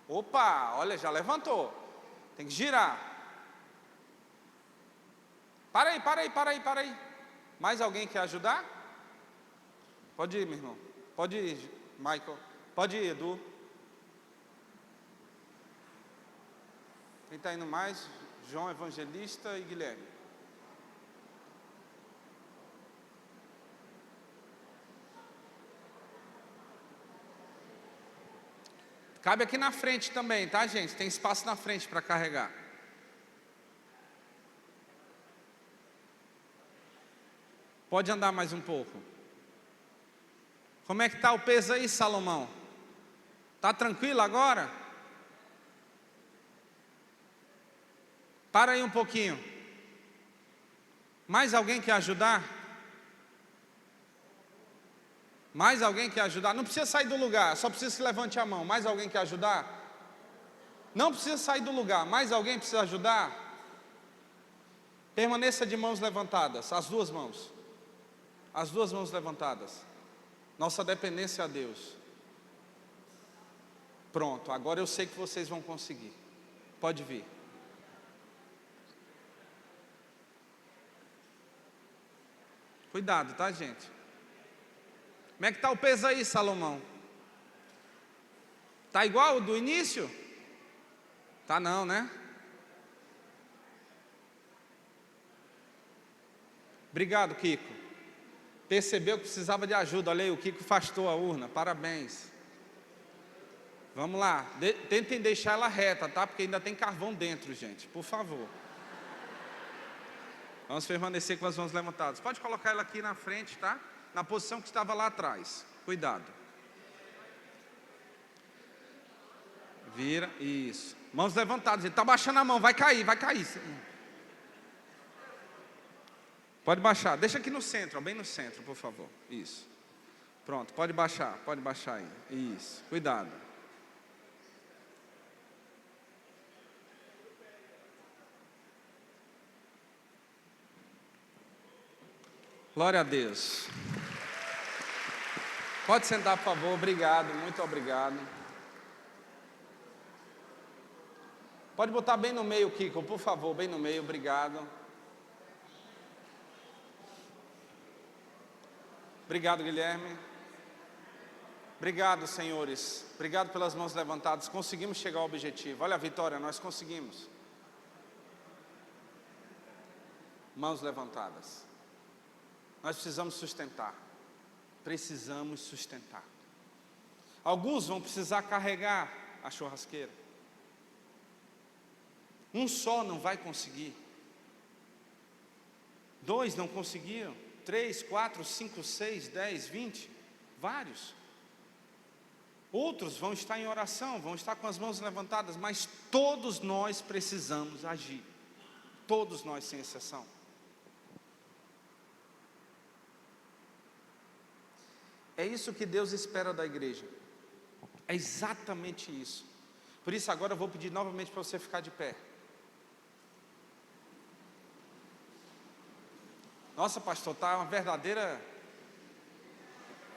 Opa, olha, já levantou. Tem que girar. Para aí. Mais alguém quer ajudar? Pode ir, meu irmão. Pode ir, Michael. Pode ir, Edu. Quem está indo mais? João Evangelista e Guilherme. Cabe aqui na frente também, tá, gente? Tem espaço na frente para carregar. Pode andar mais um pouco. Como é que está o peso aí, Salomão? Está tranquilo agora? Para aí um pouquinho. Mais alguém quer ajudar? Mais alguém quer ajudar? Não precisa sair do lugar, só precisa que levante a mão. Mais alguém quer ajudar? Não precisa sair do lugar. Mais alguém precisa ajudar? Permaneça de mãos levantadas, as duas mãos. As duas mãos levantadas. Nossa dependência a Deus. Pronto, agora eu sei que vocês vão conseguir. Pode vir. Cuidado, tá, gente? Como é que está o peso aí, Salomão? Está igual do início? Tá não, né? Obrigado, Kiko. Percebeu que precisava de ajuda. Olha aí, o Kiko afastou a urna. Parabéns. Vamos lá. Tentem deixar ela reta, tá? Porque ainda tem carvão dentro, gente. Por favor. Vamos permanecer com as mãos levantadas. Pode colocar ela aqui na frente, tá? Na posição que estava lá atrás. Cuidado. Vira, isso. Mãos levantadas. Ele está baixando a mão, vai cair. Pode baixar. Deixa aqui no centro, bem no centro, por favor. Isso. Pronto, pode baixar aí. Isso. Cuidado. Glória a Deus. Pode sentar, por favor. Obrigado, muito obrigado. Pode botar bem no meio, Kiko, por favor, bem no meio, obrigado. Obrigado, Guilherme. Obrigado, senhores. Obrigado pelas mãos levantadas. Conseguimos chegar ao objetivo. Olha a vitória, nós conseguimos. Mãos levantadas. Nós precisamos sustentar. Alguns vão precisar carregar a churrasqueira. Um só não vai conseguir. 2 não conseguiram. 3, 4, 5, 6, 10, 20. Vários. Outros vão estar em oração, vão estar com as mãos levantadas, mas todos nós precisamos agir. Todos nós, sem exceção. É isso que Deus espera da igreja. É exatamente isso. Por isso agora eu vou pedir novamente para você ficar de pé. Nossa, pastor, está uma verdadeira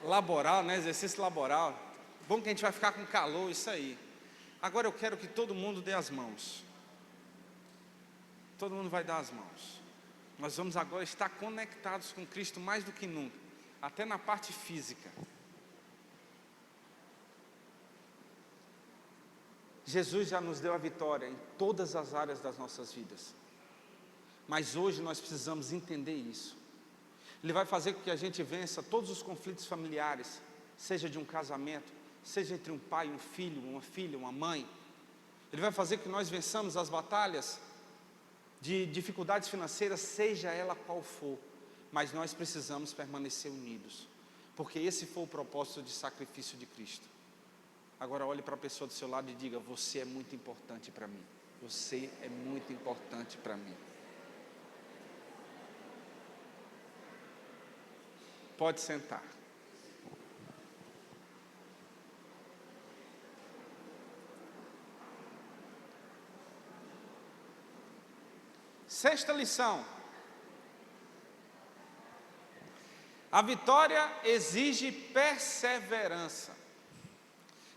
laboral, né? Exercício laboral. Bom que a gente vai ficar com calor, isso aí. Agora eu quero que todo mundo dê as mãos. Todo mundo vai dar as mãos. nós vamos agora estar conectados com Cristo mais do que nunca, até na parte física. Jesus já nos deu a vitória em todas as áreas das nossas vidas, mas hoje nós precisamos entender isso. Ele vai fazer com que a gente vença todos os conflitos familiares, seja de um casamento, seja entre um pai, um filho, uma filha, uma mãe. Ele vai fazer com que nós vençamos as batalhas de dificuldades financeiras, seja ela qual for, mas nós precisamos permanecer unidos, porque esse foi o propósito de sacrifício de Cristo. Agora olhe para a pessoa do seu lado e diga: você é muito importante para mim. Você é muito importante para mim. Pode sentar. Sexta lição: a vitória exige perseverança.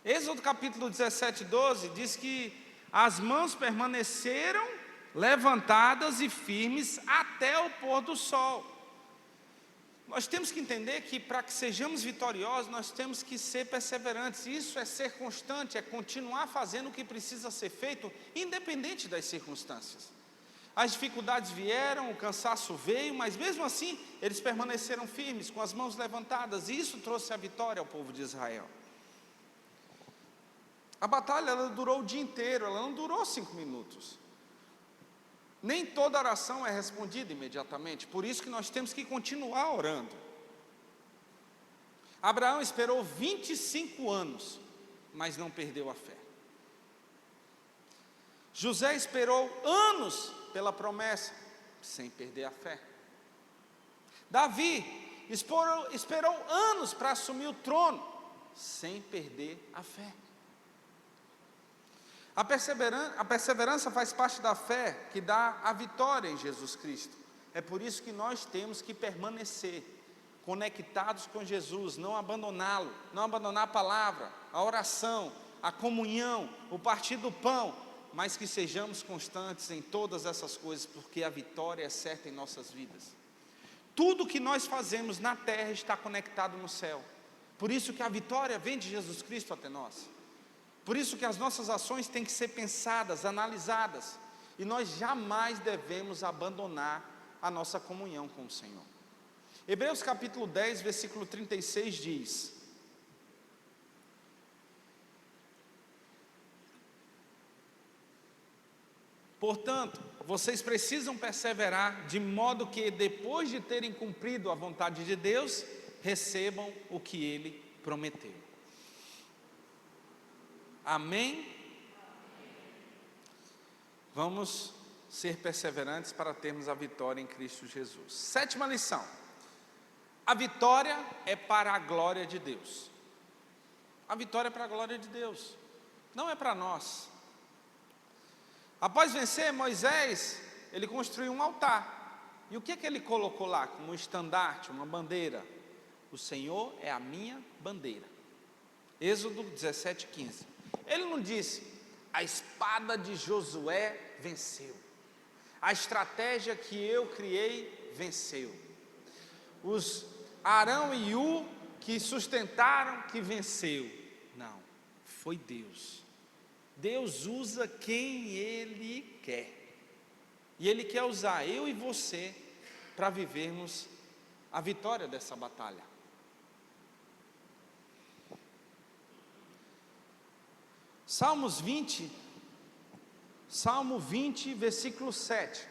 Êxodo capítulo 17, 12 diz que as mãos permaneceram levantadas e firmes até o pôr do sol. Nós temos que entender que para que sejamos vitoriosos, nós temos que ser perseverantes. Isso é ser constante, é continuar fazendo o que precisa ser feito, independente das circunstâncias. As dificuldades vieram, o cansaço veio, mas mesmo assim, eles permaneceram firmes, com as mãos levantadas, e isso trouxe a vitória ao povo de Israel. A batalha, ela durou o dia inteiro, ela não durou 5 minutos. Nem toda oração é respondida imediatamente, por isso que nós temos que continuar orando. Abraão esperou 25 anos, mas não perdeu a fé. José esperou anos pela promessa, sem perder a fé. Davi esperou anos para assumir o trono, sem perder a fé. A perseverança faz parte da fé que dá a vitória em Jesus Cristo. É por isso que nós temos que permanecer conectados com Jesus, não abandoná-lo, não abandonar a palavra, a oração, a comunhão, o partir do pão, mas que sejamos constantes em todas essas coisas, porque a vitória é certa em nossas vidas. Tudo que nós fazemos na terra está conectado no céu. Por isso que a vitória vem de Jesus Cristo até nós. Por isso que as nossas ações têm que ser pensadas, analisadas, e nós jamais devemos abandonar a nossa comunhão com o Senhor. Hebreus capítulo 10, versículo 36 diz: portanto, vocês precisam perseverar, de modo que depois de terem cumprido a vontade de Deus, recebam o que Ele prometeu. Amém? Vamos ser perseverantes para termos a vitória em Cristo Jesus. Sétima lição: a vitória é para a glória de Deus. A vitória é para a glória de Deus, não é para nós. Após vencer, Moisés, ele construiu um altar. E o que ele colocou lá como um estandarte, uma bandeira? O Senhor é a minha bandeira. Êxodo 17, 15. Ele não disse: a espada de Josué venceu, a estratégia que eu criei venceu, os Arão e U que sustentaram que venceu. Não, foi Deus. Deus usa quem Ele quer, e Ele quer usar eu e você para vivermos a vitória dessa batalha. Salmo 20, versículo 7.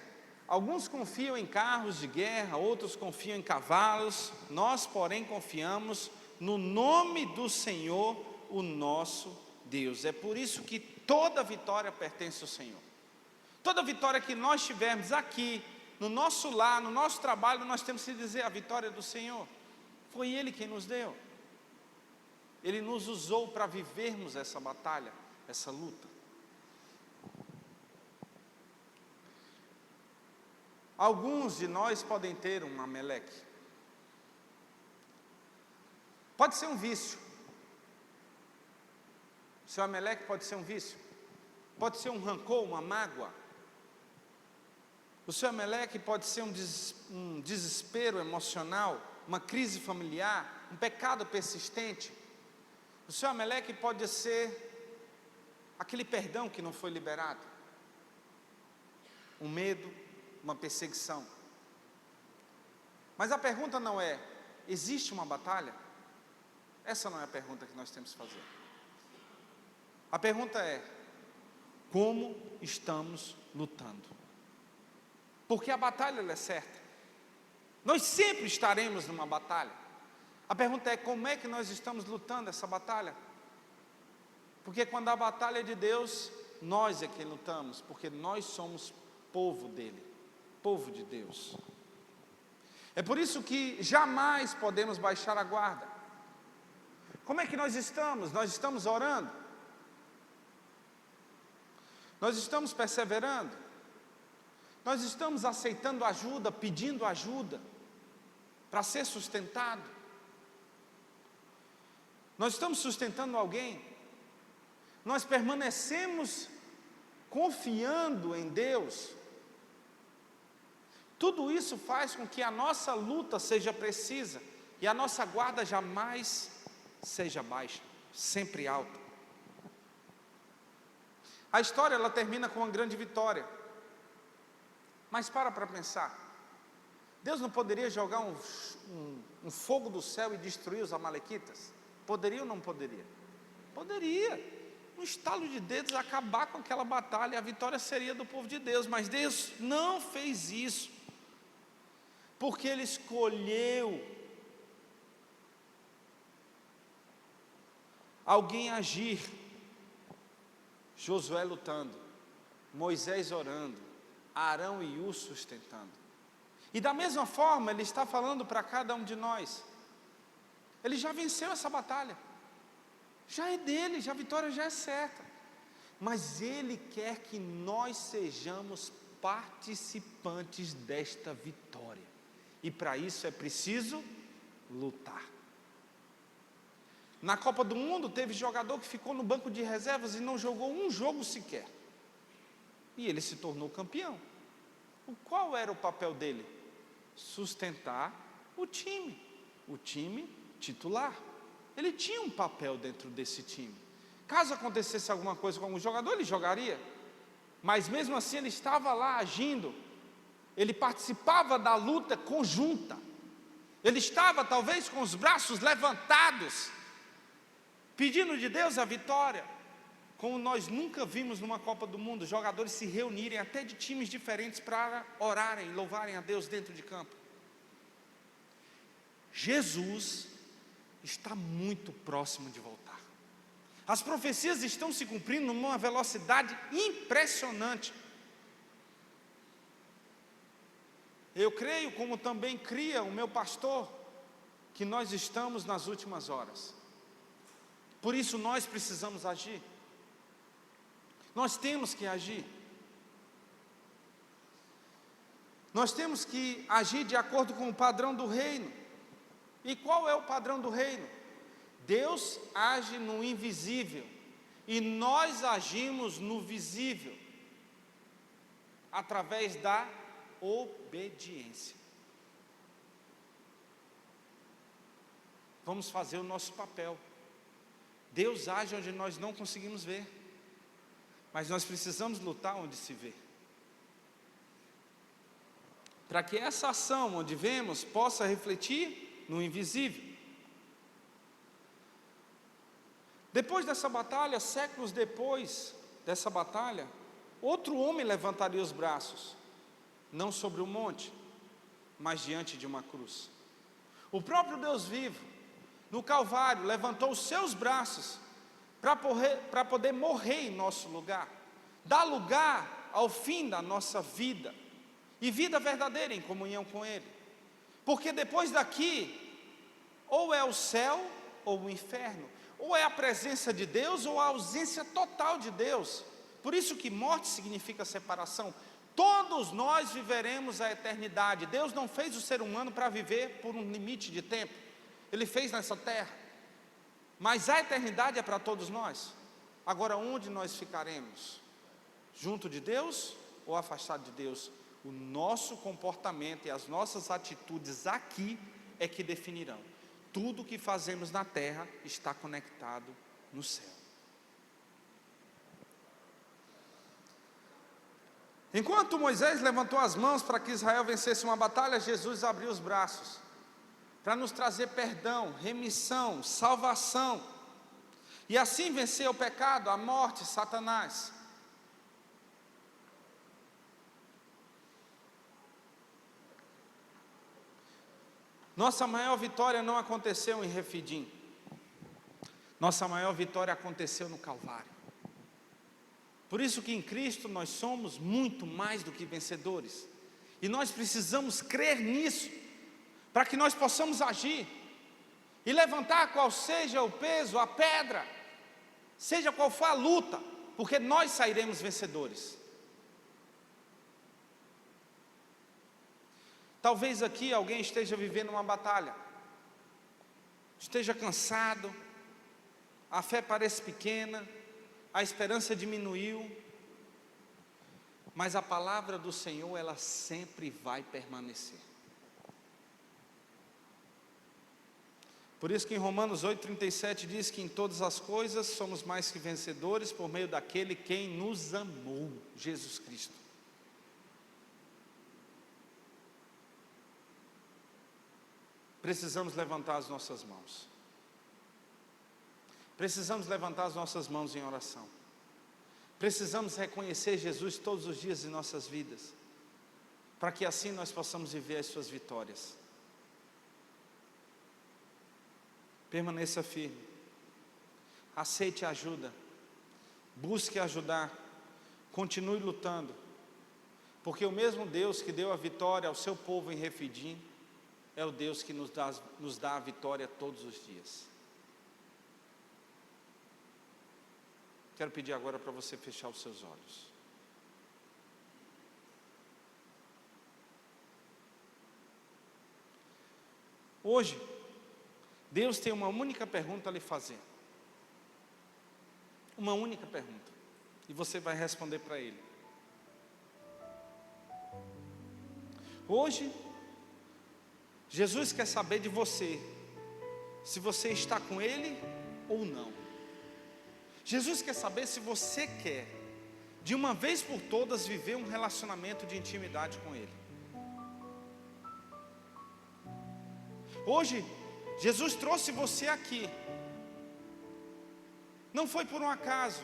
Alguns confiam em carros de guerra, outros confiam em cavalos, nós, porém, confiamos no nome do Senhor, o nosso Deus. É por isso que toda vitória pertence ao Senhor. Toda vitória que nós tivermos aqui, no nosso lar, no nosso trabalho, nós temos que dizer: a vitória é do Senhor. Foi Ele quem nos deu. Ele nos usou para vivermos essa batalha, essa luta. Alguns de nós podem ter um Amaleque. Pode ser um vício. Seu Amaleque pode ser um vício. Pode ser um rancor, uma mágoa. O seu Amaleque pode ser um desespero emocional, uma crise familiar, um pecado persistente. O seu Amaleque pode ser aquele perdão que não foi liberado, um medo, uma perseguição. Mas a pergunta não é: existe uma batalha? Essa não é a pergunta que nós temos que fazer. A pergunta é: como estamos lutando? Porque a batalha ela é certa. Nós sempre estaremos numa batalha. A pergunta é: como é que nós estamos lutando essa batalha? Porque quando a batalha é de Deus, nós é quem lutamos, porque nós somos povo dele, povo de Deus. É por isso que jamais podemos baixar a guarda. Como é que nós estamos? Nós estamos orando? Nós estamos perseverando? Nós estamos aceitando ajuda, pedindo ajuda, para ser sustentado? Nós estamos sustentando alguém? Nós permanecemos confiando em Deus? Tudo isso faz com que a nossa luta seja precisa e a nossa guarda jamais seja baixa, sempre alta. A história ela termina com uma grande vitória. Mas para pensar, Deus não poderia jogar um fogo do céu e destruir os amalequitas? Poderia ou não poderia? Poderia. Um estalo de dedos acabar com aquela batalha, a vitória seria do povo de Deus. Mas Deus não fez isso, porque Ele escolheu alguém agir. Josué lutando, Moisés orando, Arão e Ur sustentando. E da mesma forma Ele está falando para cada um de nós: Ele já venceu essa batalha, já é dele, já a vitória já é certa, mas Ele quer que nós sejamos participantes desta vitória, e para isso é preciso lutar. Na Copa do Mundo teve jogador que ficou no banco de reservas e não jogou um jogo sequer, e ele se tornou campeão. Qual era o papel dele? Sustentar o time titular. Ele tinha um papel dentro desse time. Caso acontecesse alguma coisa com algum jogador, ele jogaria, mas mesmo assim ele estava lá agindo, ele participava da luta conjunta, ele estava talvez com os braços levantados, pedindo de Deus a vitória. Como nós nunca vimos numa Copa do Mundo, jogadores se reunirem até de times diferentes para orarem e louvarem a Deus dentro de campo. Jesus está muito próximo de voltar. As profecias estão se cumprindo numa velocidade impressionante. Eu creio, como também cria o meu pastor, que nós estamos nas últimas horas. Por isso nós precisamos agir. Nós temos que agir. Nós temos que agir de acordo com o padrão do reino. E qual é o padrão do reino? Deus age no invisível e nós agimos no visível, através da obediência. Vamos fazer o nosso papel. Deus age onde nós não conseguimos ver, mas nós precisamos lutar onde se vê, para que essa ação onde vemos possa refletir no invisível. Depois dessa batalha, séculos depois dessa batalha, outro homem levantaria os braços, não sobre o monte, mas diante de uma cruz. O próprio Deus vivo, no Calvário, levantou os seus braços para poder morrer em nosso lugar, dar lugar ao fim da nossa vida, e vida verdadeira em comunhão com Ele. Porque depois daqui, ou é o céu ou o inferno, ou é a presença de Deus ou a ausência total de Deus. Por isso que morte significa separação. Todos nós viveremos a eternidade. Deus não fez o ser humano para viver por um limite de tempo, Ele fez nessa terra, mas a eternidade é para todos nós. Agora, onde nós ficaremos? Junto de Deus ou afastado de Deus? O nosso comportamento e as nossas atitudes aqui é que definirão. Tudo que fazemos na terra está conectado no céu. Enquanto Moisés levantou as mãos para que Israel vencesse uma batalha, Jesus abriu os braços para nos trazer perdão, remissão, salvação, e assim vencer o pecado, a morte, Satanás. Nossa maior vitória não aconteceu em Refidim. Nossa maior vitória aconteceu no Calvário. Por isso que em Cristo nós somos muito mais do que vencedores. E nós precisamos crer nisso, para que nós possamos agir e levantar qual seja o peso, a pedra, seja qual for a luta, porque nós sairemos vencedores. Talvez aqui alguém esteja vivendo uma batalha, esteja cansado, a fé parece pequena, a esperança diminuiu, mas a palavra do Senhor, ela sempre vai permanecer. Por isso que em Romanos 8,37 diz que em todas as coisas somos mais que vencedores por meio daquele quem nos amou, Jesus Cristo. Precisamos levantar as nossas mãos. Precisamos levantar as nossas mãos em oração. Precisamos reconhecer Jesus todos os dias de nossas vidas, para que assim nós possamos viver as suas vitórias. Permaneça firme. Aceite a ajuda. Busque ajudar. Continue lutando. Porque o mesmo Deus que deu a vitória ao seu povo em Refidim, é o Deus que nos dá a vitória todos os dias. Quero pedir agora para você fechar os seus olhos. Hoje, Deus tem uma única pergunta a lhe fazer. Uma única pergunta. E você vai responder para Ele. Hoje, Jesus quer saber de você, se você está com Ele ou não. Jesus quer saber se você quer, de uma vez por todas, viver um relacionamento de intimidade com Ele. Hoje, Jesus trouxe você aqui, não foi por um acaso,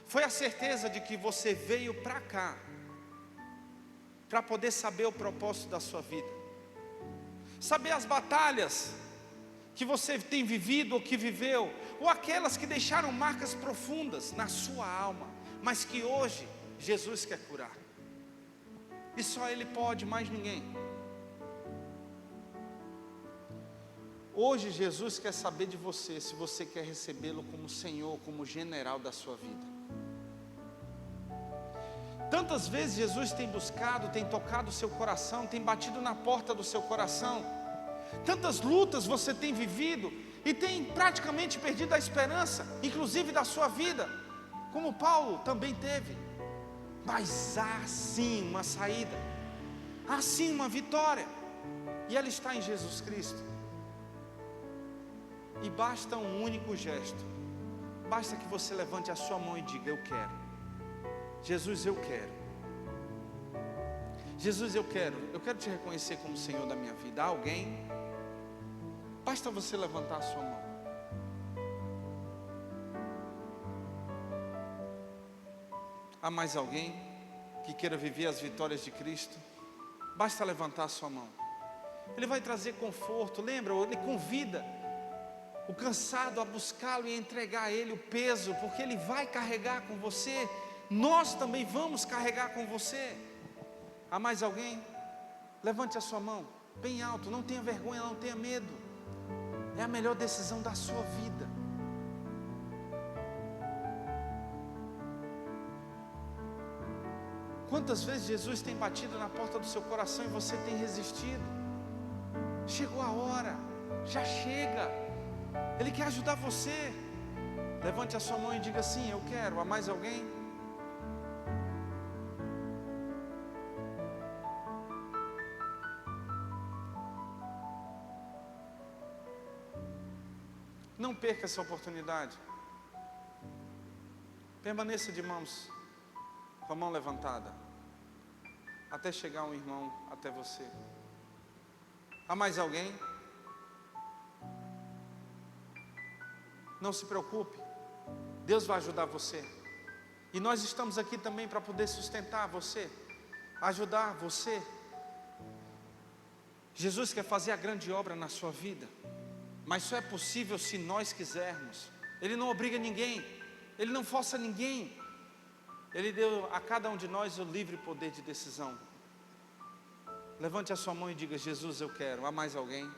foi a certeza de que você veio para cá, para poder saber o propósito da sua vida, saber as batalhas que você tem vivido ou que viveu, ou aquelas que deixaram marcas profundas na sua alma, mas que hoje Jesus quer curar, e só Ele pode, mais ninguém. Hoje Jesus quer saber de você, se você quer recebê-lo como Senhor, como general da sua vida. Tantas vezes Jesus tem buscado, tem tocado o seu coração, tem batido na porta do seu coração. Tantas lutas você tem vivido e tem praticamente perdido a esperança, inclusive da sua vida, como Paulo também teve. Mas há sim uma saída, há sim uma vitória, e ela está em Jesus Cristo. E basta um único gesto, basta que você levante a sua mão e diga: eu quero. Jesus, eu quero. Jesus, eu quero te reconhecer como Senhor da minha vida. Há alguém? Basta você levantar a sua mão. Há mais alguém que queira viver as vitórias de Cristo? Basta levantar a sua mão. Ele vai trazer conforto. Lembra, Ele convida o cansado a buscá-lo e entregar a Ele o peso, porque Ele vai carregar com você. Nós também vamos carregar com você. Há mais alguém? Levante a sua mão bem alto. Não tenha vergonha, não tenha medo. É a melhor decisão da sua vida. Quantas vezes Jesus tem batido na porta do seu coração e você tem resistido? Chegou a hora, já chega. Ele quer ajudar você. Levante a sua mão e diga: sim, eu quero. Há mais alguém? Não perca essa oportunidade. Permaneça de mãos, com a mão levantada, até chegar um irmão até você. Há mais alguém? Não se preocupe, Deus vai ajudar você. E nós estamos aqui também para poder sustentar você, ajudar você. Jesus quer fazer a grande obra na sua vida, mas só é possível se nós quisermos. Ele não obriga ninguém, Ele não força ninguém. Ele deu a cada um de nós o livre poder de decisão. Levante a sua mão e diga: Jesus, eu quero. Há mais alguém?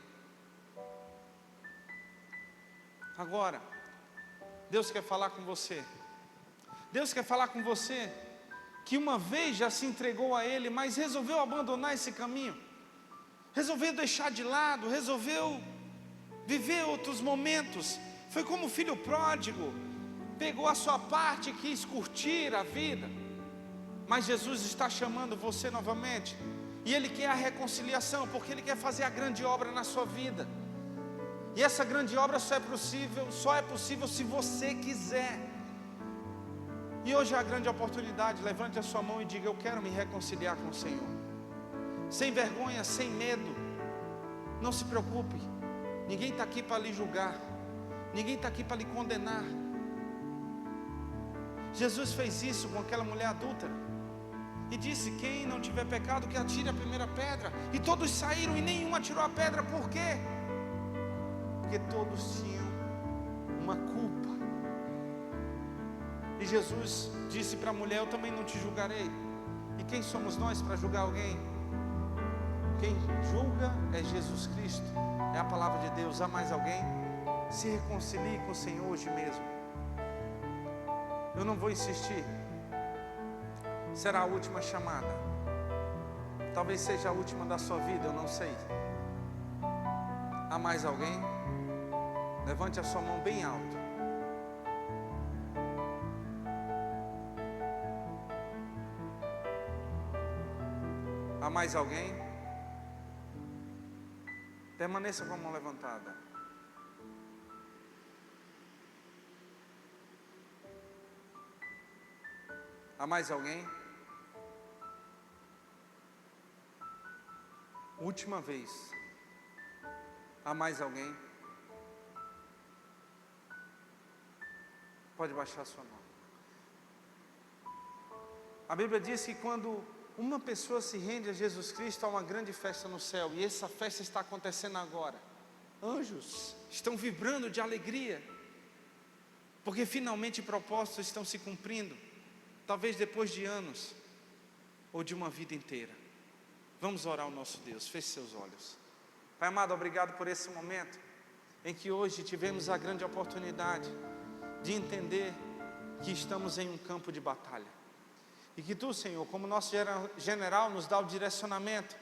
Agora, Deus quer falar com você. Deus quer falar com você que uma vez já se entregou a Ele, mas resolveu abandonar esse caminho, resolveu deixar de lado, resolveu viver outros momentos. Foi como o filho pródigo, pegou a sua parte e quis curtir a vida. Mas Jesus está chamando você novamente, e Ele quer a reconciliação, porque Ele quer fazer a grande obra na sua vida. E essa grande obra só é possível se você quiser. E hoje é a grande oportunidade. Levante a sua mão e diga: eu quero me reconciliar com o Senhor, sem vergonha, sem medo. Não se preocupe, ninguém está aqui para lhe julgar, ninguém está aqui para lhe condenar. Jesus fez isso com aquela mulher adúltera e disse: quem não tiver pecado, que atire a primeira pedra. E todos saíram e nenhum atirou a pedra. Por quê? Porque todos tinham uma culpa. E Jesus disse para a mulher: eu também não te julgarei. E quem somos nós para julgar alguém? Quem julga é Jesus Cristo, é a palavra de Deus. Há mais alguém? Se reconcilie com o Senhor hoje mesmo. Eu não vou insistir. Será a última chamada. Talvez seja a última da sua vida, eu não sei. Há mais alguém? Levante a sua mão bem alto. Há mais alguém? Permaneça com a mão levantada. Há mais alguém? Última vez. Há mais alguém? Pode baixar a sua mão. A Bíblia diz que quando uma pessoa se rende a Jesus Cristo, há uma grande festa no céu. E essa festa está acontecendo agora. Anjos estão vibrando de alegria, porque finalmente propósitos estão se cumprindo. Talvez depois de anos, ou de uma vida inteira. Vamos orar ao nosso Deus. Feche seus olhos. Pai amado, obrigado por esse momento em que hoje tivemos a grande oportunidade de entender que estamos em um campo de batalha. E que Tu, Senhor, como nosso general, nos dá o direcionamento.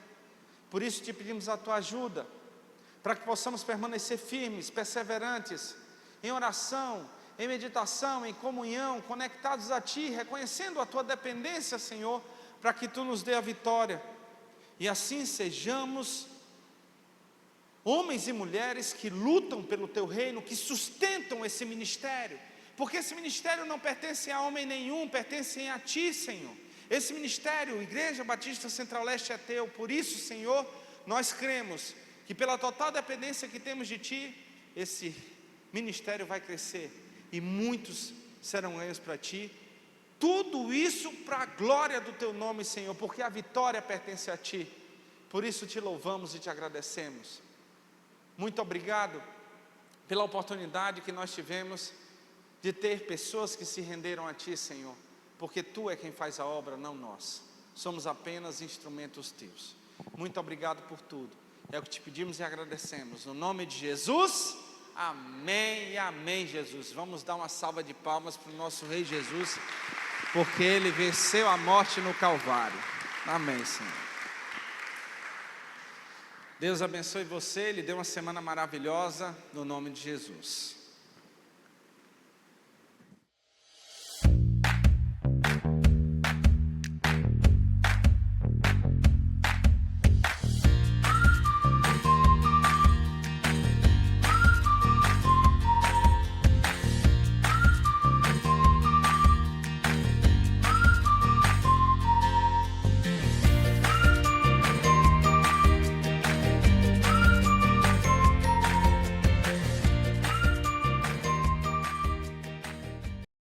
Por isso te pedimos a Tua ajuda, para que possamos permanecer firmes, perseverantes, em oração, em meditação, em comunhão, conectados a Ti, reconhecendo a Tua dependência, Senhor, para que Tu nos dê a vitória. E assim sejamos homens e mulheres que lutam pelo Teu reino, que sustentam esse ministério, porque esse ministério não pertence a homem nenhum, pertence a Ti, Senhor. Esse ministério, Igreja Batista Central Leste, é Teu. Por isso, Senhor, nós cremos que pela total dependência que temos de Ti, esse ministério vai crescer e muitos serão ganhos para Ti. Tudo isso para a glória do Teu nome, Senhor, porque a vitória pertence a Ti. Por isso Te louvamos e Te agradecemos. Muito obrigado pela oportunidade que nós tivemos de ter pessoas que se renderam a Ti, Senhor, porque Tu é quem faz a obra, não nós. Somos apenas instrumentos Teus. Muito obrigado por tudo. É o que Te pedimos e agradecemos. No nome de Jesus, amém e amém, Jesus. Vamos dar uma salva de palmas para o nosso Rei Jesus, porque Ele venceu a morte no Calvário. Amém, Senhor. Deus abençoe você, Ele deu uma semana maravilhosa, no nome de Jesus.